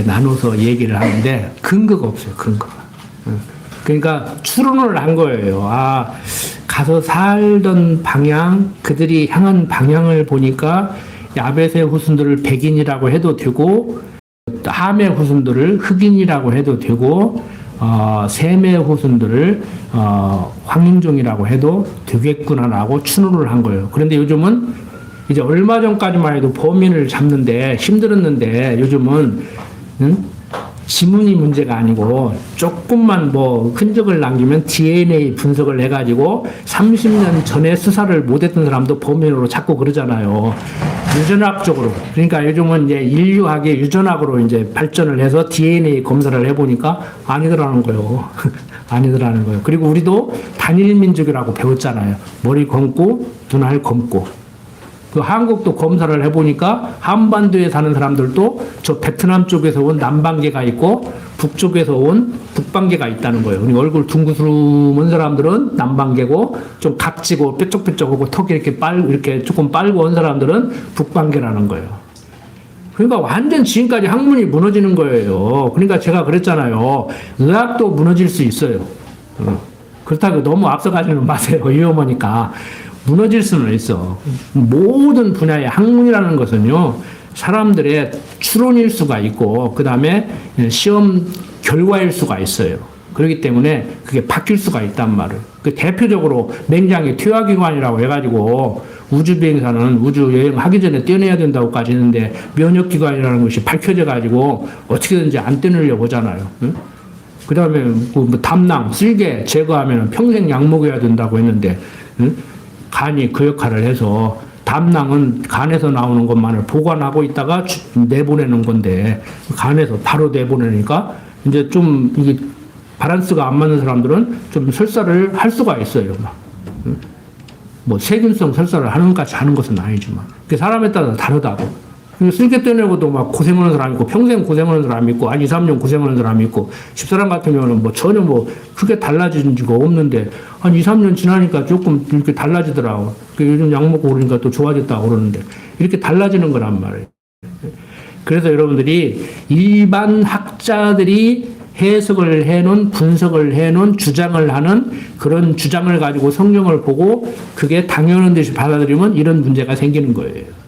나눠서 얘기를 하는데 근거가 없어요. 근거가. 그러니까 추론을 한 거예요. 가서 살던 방향, 그들이 향한 방향을 보니까 야베세 후손들을 백인이라고 해도 되고 함의 후손들을 흑인이라고 해도 되고 셈의 후손들을 황인종이라고 해도 되겠구나라고 추론을 한 거예요. 그런데 요즘은 이제 얼마 전까지만 해도 범인을 잡는데 힘들었는데 요즘은 지문이 문제가 아니고 조금만 뭐 흔적을 남기면 DNA 분석을 해가지고 30년 전에 수사를 못했던 사람도 범인으로 찾고 그러잖아요. 유전학적으로. 그러니까 요즘은 이제 인류학의 유전학으로 이제 발전을 해서 DNA 검사를 해보니까 아니더라는 거예요. 아니더라는 거예요. 그리고 우리도 단일 민족이라고 배웠잖아요. 머리 검고 눈알 검고. 그 한국도 검사를 해보니까 한반도에 사는 사람들도 저 베트남 쪽에서 온 남방계가 있고 북쪽에서 온 북방계가 있다는 거예요. 그러니까 얼굴 둥그스름한 사람들은 남방계고 좀 각지고 뾰족뾰족하고 턱이 이렇게 조금 빨고 온 사람들은 북방계라는 거예요. 그러니까 완전 지금까지 학문이 무너지는 거예요. 그러니까 제가 그랬잖아요. 의학도 무너질 수 있어요. 그렇다고 너무 앞서가지는 마세요. 위험하니까. 무너질 수는 있어. 모든 분야의 학문이라는 것은요, 사람들의 추론일 수가 있고, 그 다음에 시험 결과일 수가 있어요. 그렇기 때문에 그게 바뀔 수가 있단 말을. 그 대표적으로 맹장의 퇴화기관이라고 해가지고, 우주비행사는 우주 여행하기 전에 떼내야 된다고까지 했는데, 면역기관이라는 것이 밝혀져가지고, 어떻게든지 안 떼내려고 하잖아요. 응? 그 다음에 뭐 담낭, 쓸개 제거하면 평생 약 먹여야 된다고 했는데, 응? 간이 그 역할을 해서 담낭은 간에서 나오는 것만을 보관하고 있다가 내보내는 건데 간에서 바로 내보내니까 이제 좀 이게 밸런스가 안 맞는 사람들은 좀 설사를 할 수가 있어요. 뭐 세균성 설사를 하는 것까지 하는 것은 아니지만 그 사람에 따라서 다르다고. 쓸개 떼내고도 막 고생하는 사람이 있고 평생 고생하는 사람이 있고 한 2, 3년 고생하는 사람이 있고 집사람 같은 경우는 뭐 전혀 뭐 크게 달라진 지가 없는데 한 2, 3년 지나니까 조금 이렇게 달라지더라고. 요즘 약 먹고 그러니까 또 좋아졌다고 그러는데 이렇게 달라지는 거란 말이에요. 그래서 여러분들이 일반 학자들이 해석을 해놓은 분석을 해놓은 주장을 하는 그런 주장을 가지고 성경을 보고 그게 당연한 듯이 받아들이면 이런 문제가 생기는 거예요.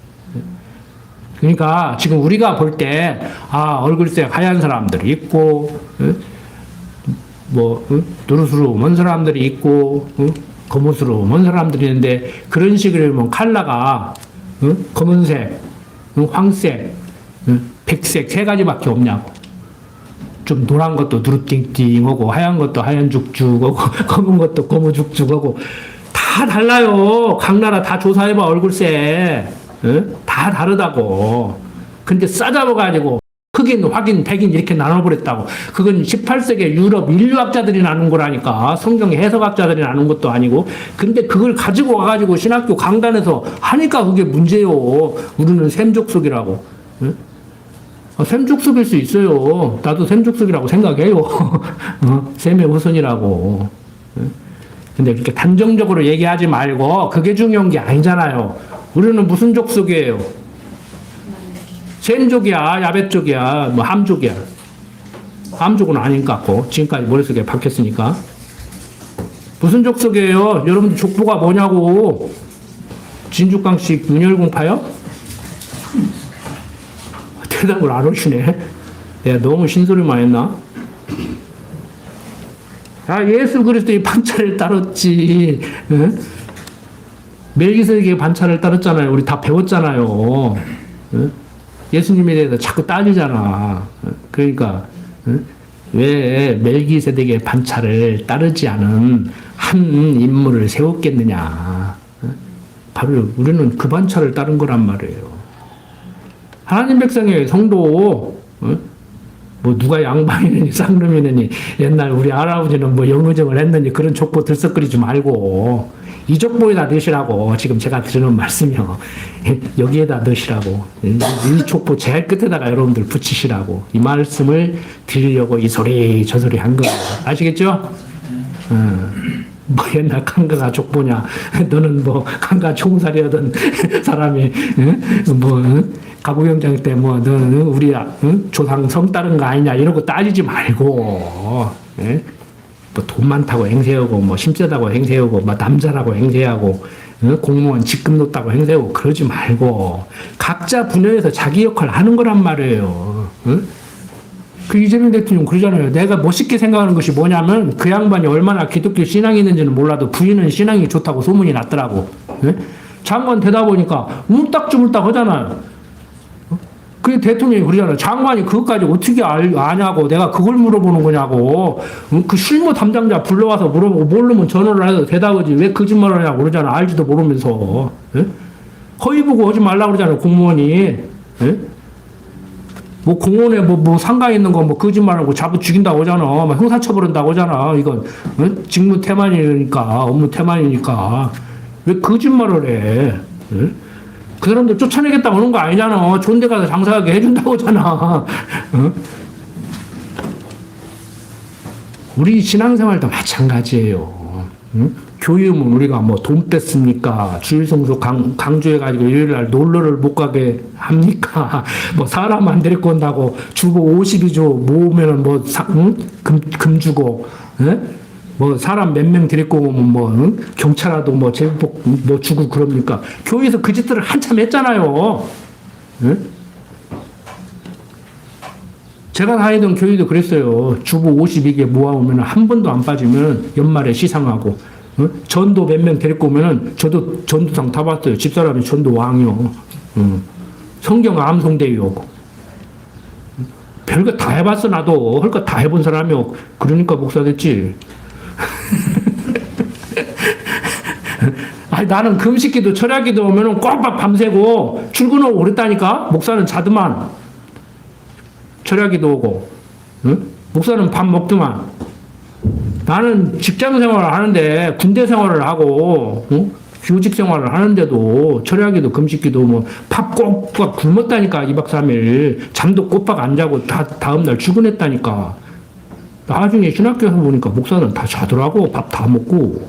그러니까 지금 우리가 볼 때 얼굴색 하얀 사람들이 있고 누르스름한 사람들이 있고 거무스름한 사람들이 있는데 그런 식으로 보면 컬러가 검은색, 황색, 백색 세 가지밖에 없냐고. 좀 노란 것도 누르띵띵하고 하얀 것도 하얀 죽죽하고 검은 것도 거무죽죽하고 다 달라요. 각 나라 다 조사해봐 얼굴색. 다 다르다고. 근데 싸잡아가지고 흑인, 확인, 백인 이렇게 나눠버렸다고. 그건 18세기 유럽 인류학자들이 나눈 거라니까. 성경 해석학자들이 나눈 것도 아니고. 근데 그걸 가지고 와가지고 신학교 강단에서 하니까 그게 문제요. 우리는 샘족속이라고. 샘족속일 수 있어요. 나도 샘족속이라고 생각해요. 샘의 후손이라고. 근데 그렇게 단정적으로 얘기하지 말고 그게 중요한 게 아니잖아요. 우리는 무슨 족속이에요? 셈족이야, 야벳족이야, 뭐 함족이야. 함족은 아닌 것 같고 지금까지 머릿속에 박혔으니까. 무슨 족속이에요? 여러분들 족보가 뭐냐고. 진죽강식 윤혈공파요? 대답을 안 오시네. 내가 너무 신소리만 했나? 아, 예수 그리스도의 반차를 따랐지. 응? 멜기세덱의 반차를 따랐잖아요. 우리 다 배웠잖아요. 응? 예수님에 대해서 자꾸 따지잖아. 그러니까 응? 왜 멜기세덱의 반차를 따르지 않은 한 인물을 세웠겠느냐. 바로 우리는 그 반차를 따른 거란 말이에요. 하나님 백성의 성도, 뭐 누가 양반이느니 쌍놈이느니 옛날 우리 할아버지는 뭐 영의정을 했느니 그런 족보 들썩거리지 말고 이 족보에다 넣으시라고 지금 제가 드리는 말씀이요. 여기에다 넣으시라고. 이 족보 제일 끝에다가 여러분들 붙이시라고 이 말씀을 드리려고 이 소리 저 소리 한 거예요. 아시겠죠? 뭐 옛날 강가가 족보냐 너는 뭐 강가 총살이었던 사람이 뭐 가부경장 때 뭐 너는 우리 조상 성 따른 거 아니냐 이런 거 따지지 말고 뭐 돈 많다고 행세하고 뭐 힘세다고 행세하고 뭐 남자라고 행세하고 공무원 직급 높다고 행세하고 그러지 말고 각자 분야에서 자기 역할 하는 거란 말이에요. 그 이재명 대통령 그러잖아요. 내가 멋있게 생각하는 것이 뭐냐면 그 양반이 얼마나 기독교 신앙이 있는지는 몰라도 부인은 신앙이 좋다고 소문이 났더라고. 장관 되다 보니까 움딱주물딱 하잖아요. 그 대통령이 그러잖아요. 장관이 그것까지 어떻게 아냐고 내가 그걸 물어보는 거냐고. 그 실무 담당자 불러와서 물어보고 모르면 전화를 해서 대답하지 왜 거짓말을 하냐고 그러잖아. 알지도 모르면서. 허위 보고 하지 말라고 그러잖아요. 공무원이. 뭐 공원에 뭐 상가 있는 거 뭐 거짓말하고 잡아 죽인다고 하잖아. 막 형사처벌한다고 하잖아. 이건 직무 태만이니까 업무 태만이니까 왜 거짓말을 해? 그 사람들 쫓아내겠다고 하는 거 아니잖아. 좋은 데 가서 장사하게 해준다고 하잖아. 우리 신앙생활도 마찬가지예요. 교육은 우리가 뭐 돈 뺐습니까? 주일성수 강조해가지고 일요일날 놀러를 못 가게 합니까? 뭐 사람 안 데리고 온다고 주보 52조 모으면은 뭐 금 주고, 뭐 사람 몇 명 데리고 오면 뭐 경찰라도 뭐 제복 뭐 주고 그럽니까? 교회에서 그 짓들을 한참 했잖아요. 제가 다니던 교회도 그랬어요. 주보 52개 모아오면 한 번도 안 빠지면 연말에 시상하고, 전도 몇 명 데리고 오면은 저도 전도상 타봤어요. 집사람이 전도 왕이요. 성경 암송대요. 별거 다 해봤어 나도. 할 거 다 해본 사람이요. 그러니까 목사 됐지. 아니 나는 금식기도 철야기도 오면은 꼭 밤새고 출근하고 그랬다니까. 목사는 자드만. 철야기도 오고, 목사는 밥 먹더만. 나는 직장 생활을 하는데 군대 생활을 하고 교직 생활을 하는데도 철야기도 금식기도 뭐 밥 꼬박 굶었다니까. 2박 3일 잠도 꼬박 안 자고 다음날 출근했다니까. 나중에 신학교에서 보니까 목사는 다 자더라고. 밥 다 먹고.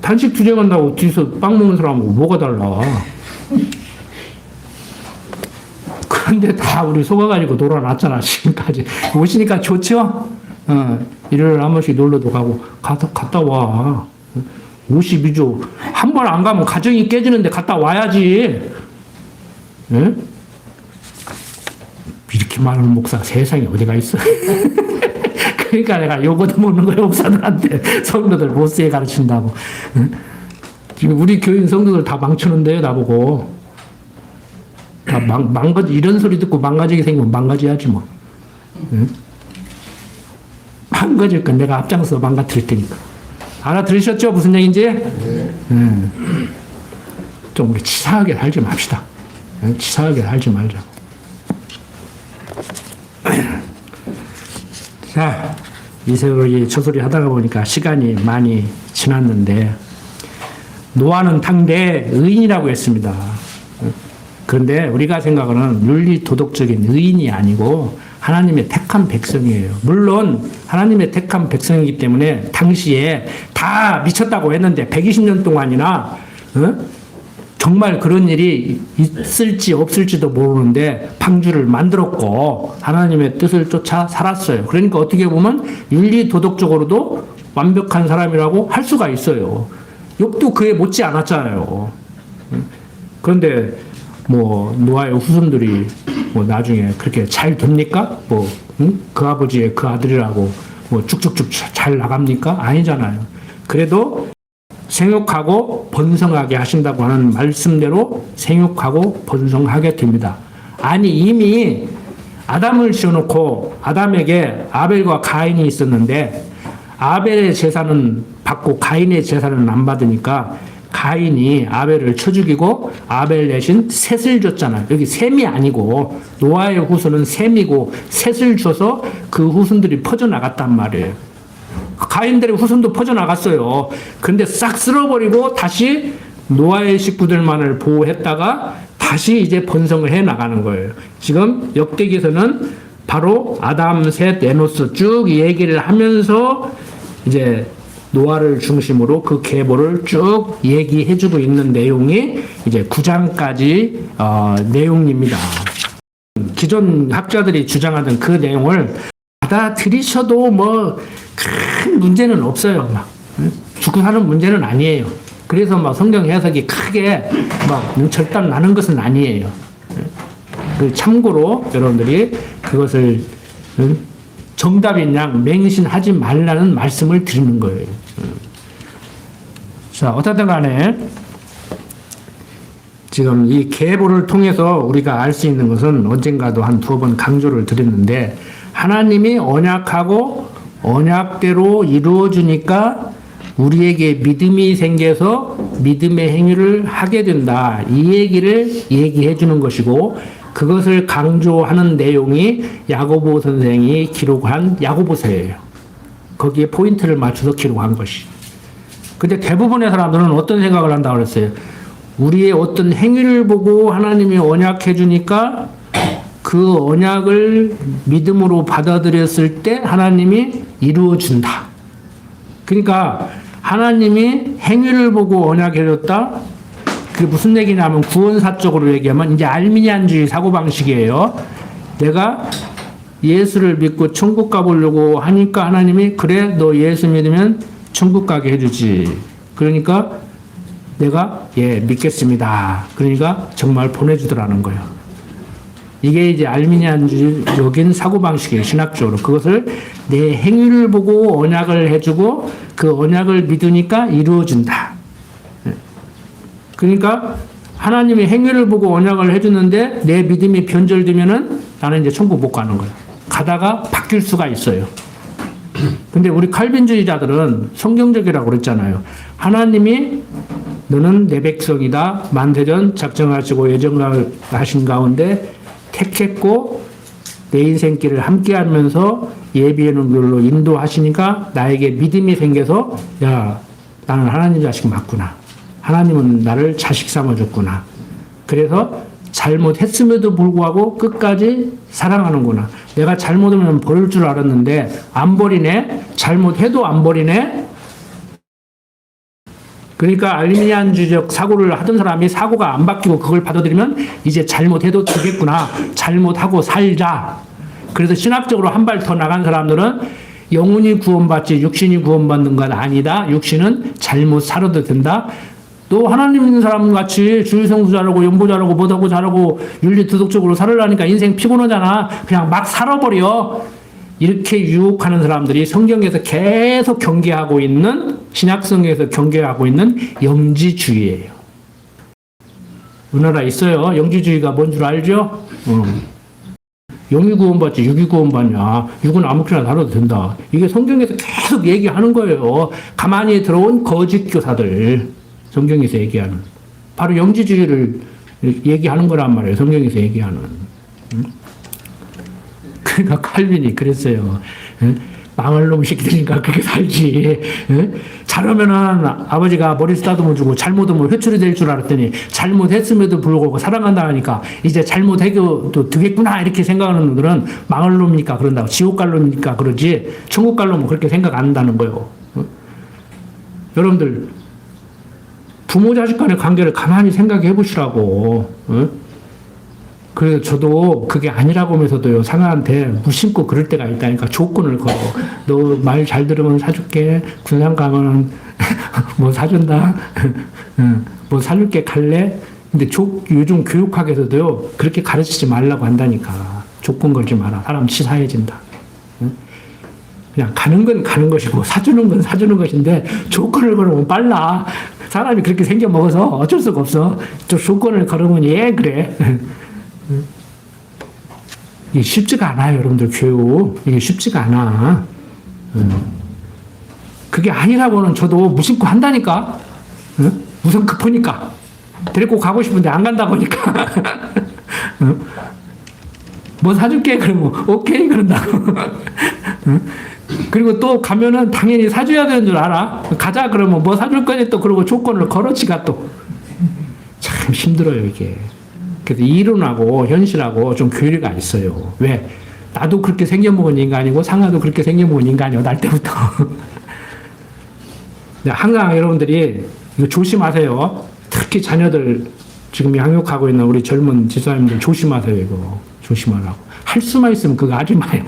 단식 투쟁한다고 뒤에서 빵 먹는 사람하고 뭐가 달라. 그런데 다 우리 속아가지고 놀아놨잖아 지금까지. 오시니까 좋죠? 일요일에 한 번씩 놀러도 가고 갔다 와. 52조 한 번 안 가면 가정이 깨지는데 갔다 와야지. 이렇게 많은 목사 세상에 어디가 있어. 그러니까 내가 요거도 먹는 거야 목사들한테. 성도들 못쓰게 가르친다고. 지금 우리 교인 성도들 다 망치는데요 나보고. 다 망가지, 이런 소리 듣고 망가지게 생기면 망가져야지 뭐. 망가질 건 내가 앞장서 망가뜨릴 테니까. 알아들으셨죠? 무슨 얘기인지? 좀 우리 치사하게 살지 맙시다. 치사하게 살지 말자. 자, 이 세월이 저 소리 하다가 보니까 시간이 많이 지났는데, 노아는 당대 의인이라고 했습니다. 그런데 우리가 생각하는 윤리 도덕적인 의인이 아니고 하나님의 택한 백성이에요. 물론 하나님의 택한 백성이기 때문에 당시에 다 미쳤다고 했는데 120년 동안이나 정말 그런 일이 있을지 없을지도 모르는데 방주를 만들었고 하나님의 뜻을 쫓아 살았어요. 그러니까 어떻게 보면 윤리 도덕적으로도 완벽한 사람이라고 할 수가 있어요. 욥도 그에 못지 않았잖아요. 그런데 뭐 노아의 후손들이 뭐 나중에 그렇게 잘 됩니까? 뭐 그 아버지의 그 아들이라고 뭐 쭉쭉쭉 잘 나갑니까? 아니잖아요. 그래도 생육하고 번성하게 하신다고 하는 말씀대로 생육하고 번성하게 됩니다. 아니 이미 아담을 지어놓고 아담에게 아벨과 가인이 있었는데 아벨의 제사는 받고 가인의 제사는 안 받으니까 가인이 아벨을 쳐 죽이고 아벨 대신 셋을 줬잖아요. 여기 셈이 아니고 노아의 후손은 셈이고 셋을 줘서 그 후손들이 퍼져나갔단 말이에요. 가인들의 후손도 퍼져나갔어요. 근데 싹 쓸어버리고 다시 노아의 식구들만을 보호했다가 다시 이제 번성을 해 나가는 거예요. 지금 역대기에서는 바로 아담, 셋, 에노스 쭉 얘기를 하면서 이제 노아를 중심으로 그 계보를 쭉 얘기해주고 있는 내용이 이제 9장까지 내용입니다. 기존 학자들이 주장하던 그 내용을 받아들이셔도 뭐 큰 문제는 없어요. 막 죽고 사는 문제는 아니에요. 그래서 막 성경 해석이 크게 막 절단 나는 것은 아니에요. 그 참고로 여러분들이 그것을 정답인 양 맹신하지 말라는 말씀을 드리는 거예요. 자, 어쨌든 간에 지금 이 계보를 통해서 우리가 알 수 있는 것은 언젠가도 한 2번 강조를 드렸는데 하나님이 언약하고 언약대로 이루어주니까 우리에게 믿음이 생겨서 믿음의 행위를 하게 된다. 이 얘기를 얘기해 주는 것이고 그것을 강조하는 내용이 야고보 선생이 기록한 야고보서예요. 거기에 포인트를 맞춰서 기록한 것이. 근데 대부분의 사람들은 어떤 생각을 한다고 그랬어요? 우리의 어떤 행위를 보고 하나님이 언약해 주니까 그 언약을 믿음으로 받아들였을 때 하나님이 이루어 준다. 그러니까 하나님이 행위를 보고 언약해 줬다. 그게 무슨 얘기냐면 구원사적으로 얘기하면 이제 알미니안주의 사고방식이에요. 내가 예수를 믿고 천국 가보려고 하니까 하나님이 그래 너 예수 믿으면 천국 가게 해주지. 그러니까 내가 예 믿겠습니다. 그러니까 정말 보내주더라는 거예요. 이게 이제 알미니안주의적인 사고방식이에요. 신학적으로. 그것을 내 행위를 보고 언약을 해주고 그 언약을 믿으니까 이루어진다. 그러니까 하나님이 행위를 보고 언약을 해주는데 내 믿음이 변절되면은 나는 이제 천국 못 가는 거예요. 가다가 바뀔 수가 있어요. 근데 우리 칼빈주의자들은 성경적이라고 그랬잖아요. 하나님이 너는 내 백성이다. 만세전 작정하시고 예정하신 가운데 택했고 내 인생길을 함께 하면서 예비하는 걸로 인도하시니까 나에게 믿음이 생겨서 야 나는 하나님 자식 맞구나. 하나님은 나를 자식 삼아줬구나. 그래서 잘못했음에도 불구하고 끝까지 사랑하는구나. 내가 잘못하면 버릴 줄 알았는데 안 버리네. 잘못해도 안 버리네. 그러니까 알미니안주의적 사고를 하던 사람이 사고가 안 바뀌고 그걸 받아들이면 이제 잘못해도 되겠구나. 잘못하고 살자. 그래서 신학적으로 한 발 더 나간 사람들은 영혼이 구원받지 육신이 구원받는 건 아니다. 육신은 잘못 살아도 된다. 또 하나님 있는 사람 같이 주일성수 잘하고 연보 잘하고 뭐하고 잘하고 윤리도덕적으로 살으려니까 인생 피곤하잖아. 그냥 막 살아버려. 이렇게 유혹하는 사람들이 성경에서 계속 경계하고 있는 신약성경에서 경계하고 있는 영지주의예요. 우리나라에 있어요. 영지주의가 뭔 줄 알죠? 영이 구원받지 육이 구원받냐. 육은 아무렇게나 살아도 된다. 이게 성경에서 계속 얘기하는 거예요. 가만히 들어온 거짓 교사들. 성경에서 얘기하는. 바로 영지주의를 얘기하는 거란 말이에요. 성경에서 얘기하는. 그러니까 칼빈이 그랬어요. 망할 놈 새끼들이니까 그렇게 살지. 잘하면은 아버지가 머리 쓰다듬어 주고 잘못하면 회초리 될 줄 알았더니 잘못했음에도 불구하고 사랑한다 하니까 이제 잘못해도 되겠구나 이렇게 생각하는 놈들은 망할 놈이니까 그런다고. 지옥 갈 놈이니까 그러지 천국 갈 놈은 그렇게 생각 안 한다는 거예요. 여러분들 부모 자식 간의 관계를 가만히 생각해 보시라고. 그래서 저도 그게 아니라고 하면서도요, 상아한테 무심코 그럴 때가 있다니까 조건을 걸어. 너 말 잘 들으면 사줄게. 군산 가면은 뭐 사준다. 뭐 사줄게 갈래? 근데 요즘 교육학에서도요, 그렇게 가르치지 말라고 한다니까. 조건 걸지 마라. 사람 치사해진다. 응? 그냥 가는 건 가는 것이고, 사주는 건 사주는 것인데, 조건을 걸으면 빨라. 사람이 그렇게 생겨 먹어서 어쩔 수가 없어. 저 조건을 걸으면 예, 그래. 이게 쉽지가 않아요, 여러분들, 교육. 이게 쉽지가 않아. 그게 아니라고는 저도 무심코 한다니까. 우선 급하니까. 데리고 가고 싶은데 안 간다고 하니까. 뭐 사줄게? 그러면, 오케이? 그런다고. 그리고 또 가면은 당연히 사줘야 되는 줄 알아. 가자 그러면 뭐 사줄 거니 또 그러고 조건을 걸어치가 또. 참 힘들어요, 이게. 그래서 이론하고 현실하고 좀 괴리가 있어요. 왜? 나도 그렇게 생겨먹은 인간이고 상아도 그렇게 생겨먹은 인간이요, 날 때부터. 항상 여러분들이 이거 조심하세요. 특히 자녀들 지금 양육하고 있는 우리 젊은 지도자님들 조심하세요, 이거. 조심하라고. 할 수만 있으면 그거 하지 마요.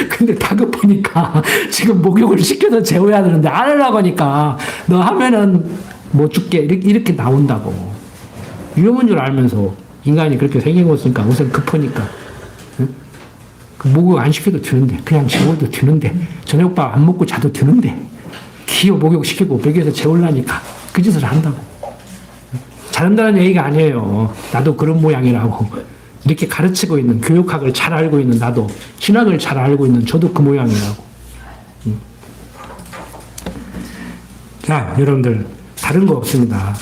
근데 다급하니까 지금 목욕을 시켜서 재워야 되는데 안 하려고 하니까 너 하면은 뭐 줄게 이렇게 나온다고. 위험한 줄 알면서 인간이 그렇게 생긴 것이니까 우선 급하니까. 응? 그 목욕 안 시켜도 되는데 그냥 재워도 되는데 저녁밥 안 먹고 자도 되는데 기어 목욕 시키고 먹여서 재우려니까 그 짓을 한다고. 잘한다는 얘기가 아니에요. 나도 그런 모양이라고. 이렇게 가르치고 있는, 교육학을 잘 알고 있는 나도, 신학을 잘 알고 있는 저도 그 모양이라고. 자, 여러분들, 다른 거 없습니다.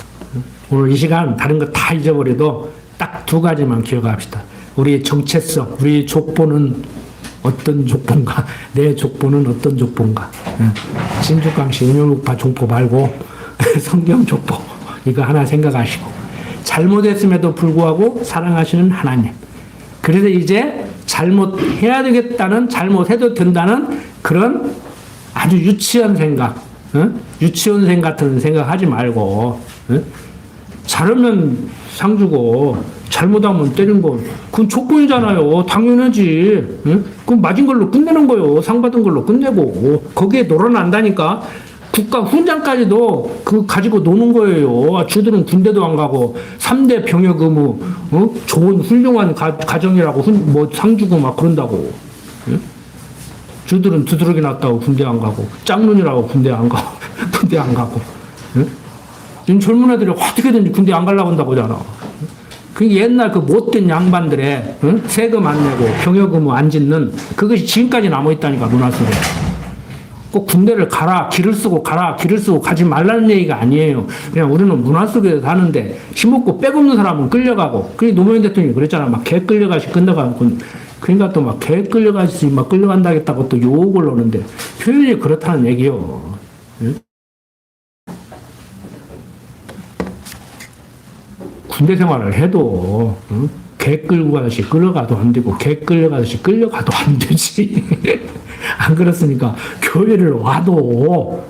오늘 이 시간 다른 거 다 잊어버려도 딱 두 가지만 기억합시다. 우리의 정체성, 우리의 족보는 어떤 족보인가, 내 족보는 어떤 족보인가. 신죽강씨 은용육파 족보 말고 성경 족보, 이거 하나 생각하시고. 잘못했음에도 불구하고 사랑하시는 하나님. 그래서 이제 잘못해야 되겠다는, 잘못해도 된다는 그런 아주 유치한 생각, 유치원생 같은 생각 하지 말고, 잘하면 상 주고, 잘못하면 때린 거, 그건 조건이잖아요. 당연하지. 그럼 맞은 걸로 끝내는 거예요. 상 받은 걸로 끝내고. 거기에 놀아난다니까. 국가 훈장까지도 그거 가지고 노는 거예요. 주들은 군대도 안 가고 3대 병역 의무, 좋은 훌륭한 가정이라고 뭐 상 주고 막 그런다고. 주들은 두드러기 났다고 군대 안 가고 짝눈이라고 군대 안 가고 군대 안 가고. 지금 젊은 애들이 어떻게든지 군대 안 가려고 한다고 하잖아. 그 옛날 그 못된 양반들의 세금 안 내고 병역 의무 안 짓는 그것이 지금까지 남아있다니까, 문화 속에. 꼭 군대를 가라, 길을 쓰고 가라, 길을 쓰고 가지 말라는 얘기가 아니에요. 그냥 우리는 문화 속에서 사는데 힘없고 빽없는 사람은 끌려가고. 그 노무현 대통령이 그랬잖아. 막 개 끌려가시 끝나가고. 그러니까 또 막 개 끌려가시 막 끌려간다겠다고 또 욕을 하는데 표현이 그렇다는 얘기요. 응? 군대 생활을 해도 개 끌고 가듯이 끌려가도 안 되고 개 끌려가듯이 끌려가도 안 되지. 안 그렇습니까? 교회를 와도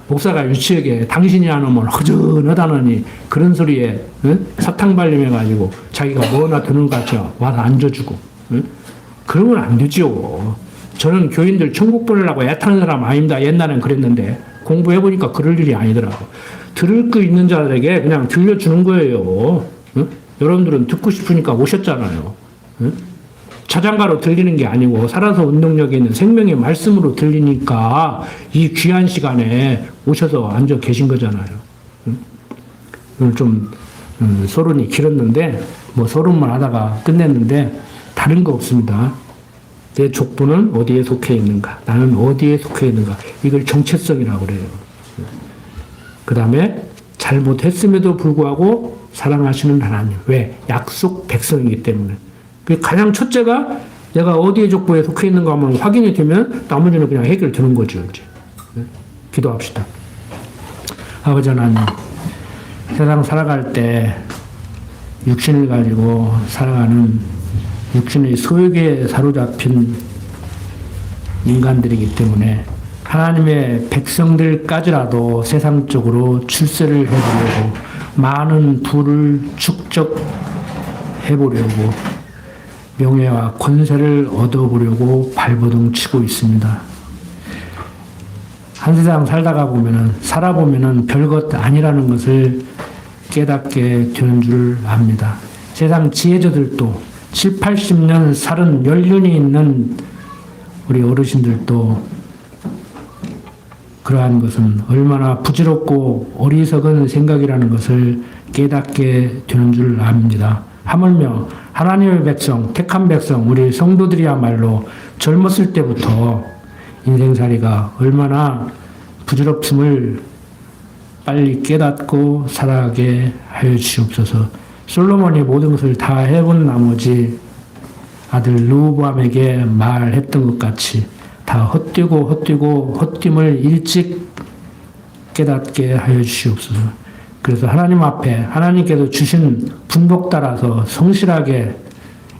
목사가 유치하게 당신이 안 오면 허전하다느니 그런 소리에 사탕 발림해가지고 자기가 뭐나 드는 것 같이 와서 앉아주고 그러면 안 되죠. 저는 교인들 천국 보내려고 애타는 사람 아닙니다. 옛날엔 그랬는데 공부해보니까 그럴 일이 아니더라고. 들을 거 있는 자들에게 그냥 들려주는 거예요. 여러분들은 듣고 싶으니까 오셨잖아요. 자장가로 들리는 게 아니고 살아서 운동력이 있는 생명의 말씀으로 들리니까 이 귀한 시간에 오셔서 앉아 계신 거잖아요. 오늘 좀 서론이 길었는데 뭐 서론만 하다가 끝냈는데 다른 거 없습니다. 내 족보는 어디에 속해 있는가? 나는 어디에 속해 있는가? 이걸 정체성이라고 그래요. 그 다음에 잘못했음에도 불구하고 사랑하시는 하나님. 왜? 약속 백성이기 때문에. 가장 첫째가 내가 어디에 족보에 속해 있는가 하면 확인이 되면 나머지는 그냥 해결되는 거죠. 이제. 기도합시다. 아버지 하나님, 세상 살아갈 때 육신을 가지고 살아가는 육신의 소욕에 사로잡힌 인간들이기 때문에 하나님의 백성들까지라도 세상적으로 출세를 해보려고 많은 부를 축적해보려고 명예와 권세를 얻어보려고 발버둥 치고 있습니다. 한 세상 살다가 보면은, 살아보면은 별것 아니라는 것을 깨닫게 되는 줄 압니다. 세상 지혜자들도 7, 80년 살은 연륜이 있는 우리 어르신들도 그러한 것은 얼마나 부질없고 어리석은 생각이라는 것을 깨닫게 되는 줄 압니다. 하물며 하나님의 백성, 택한 백성, 우리 성도들이야말로 젊었을 때부터 인생살이가 얼마나 부질없음을 빨리 깨닫고 살아가게 하여 주시옵소서. 솔로몬이 모든 것을 다 해본 나머지 아들 르호보암에게 말했던 것 같이 다 헛되고 헛됨을 일찍 깨닫게 하여 주시옵소서. 그래서 하나님 앞에 하나님께서 주신 분복 따라서 성실하게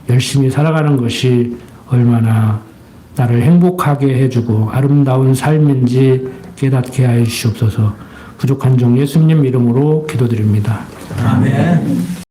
열심히 살아가는 것이 얼마나 나를 행복하게 해주고 아름다운 삶인지 깨닫게 하여 주시옵소서. 부족한 종 예수님 이름으로 기도드립니다. 아멘.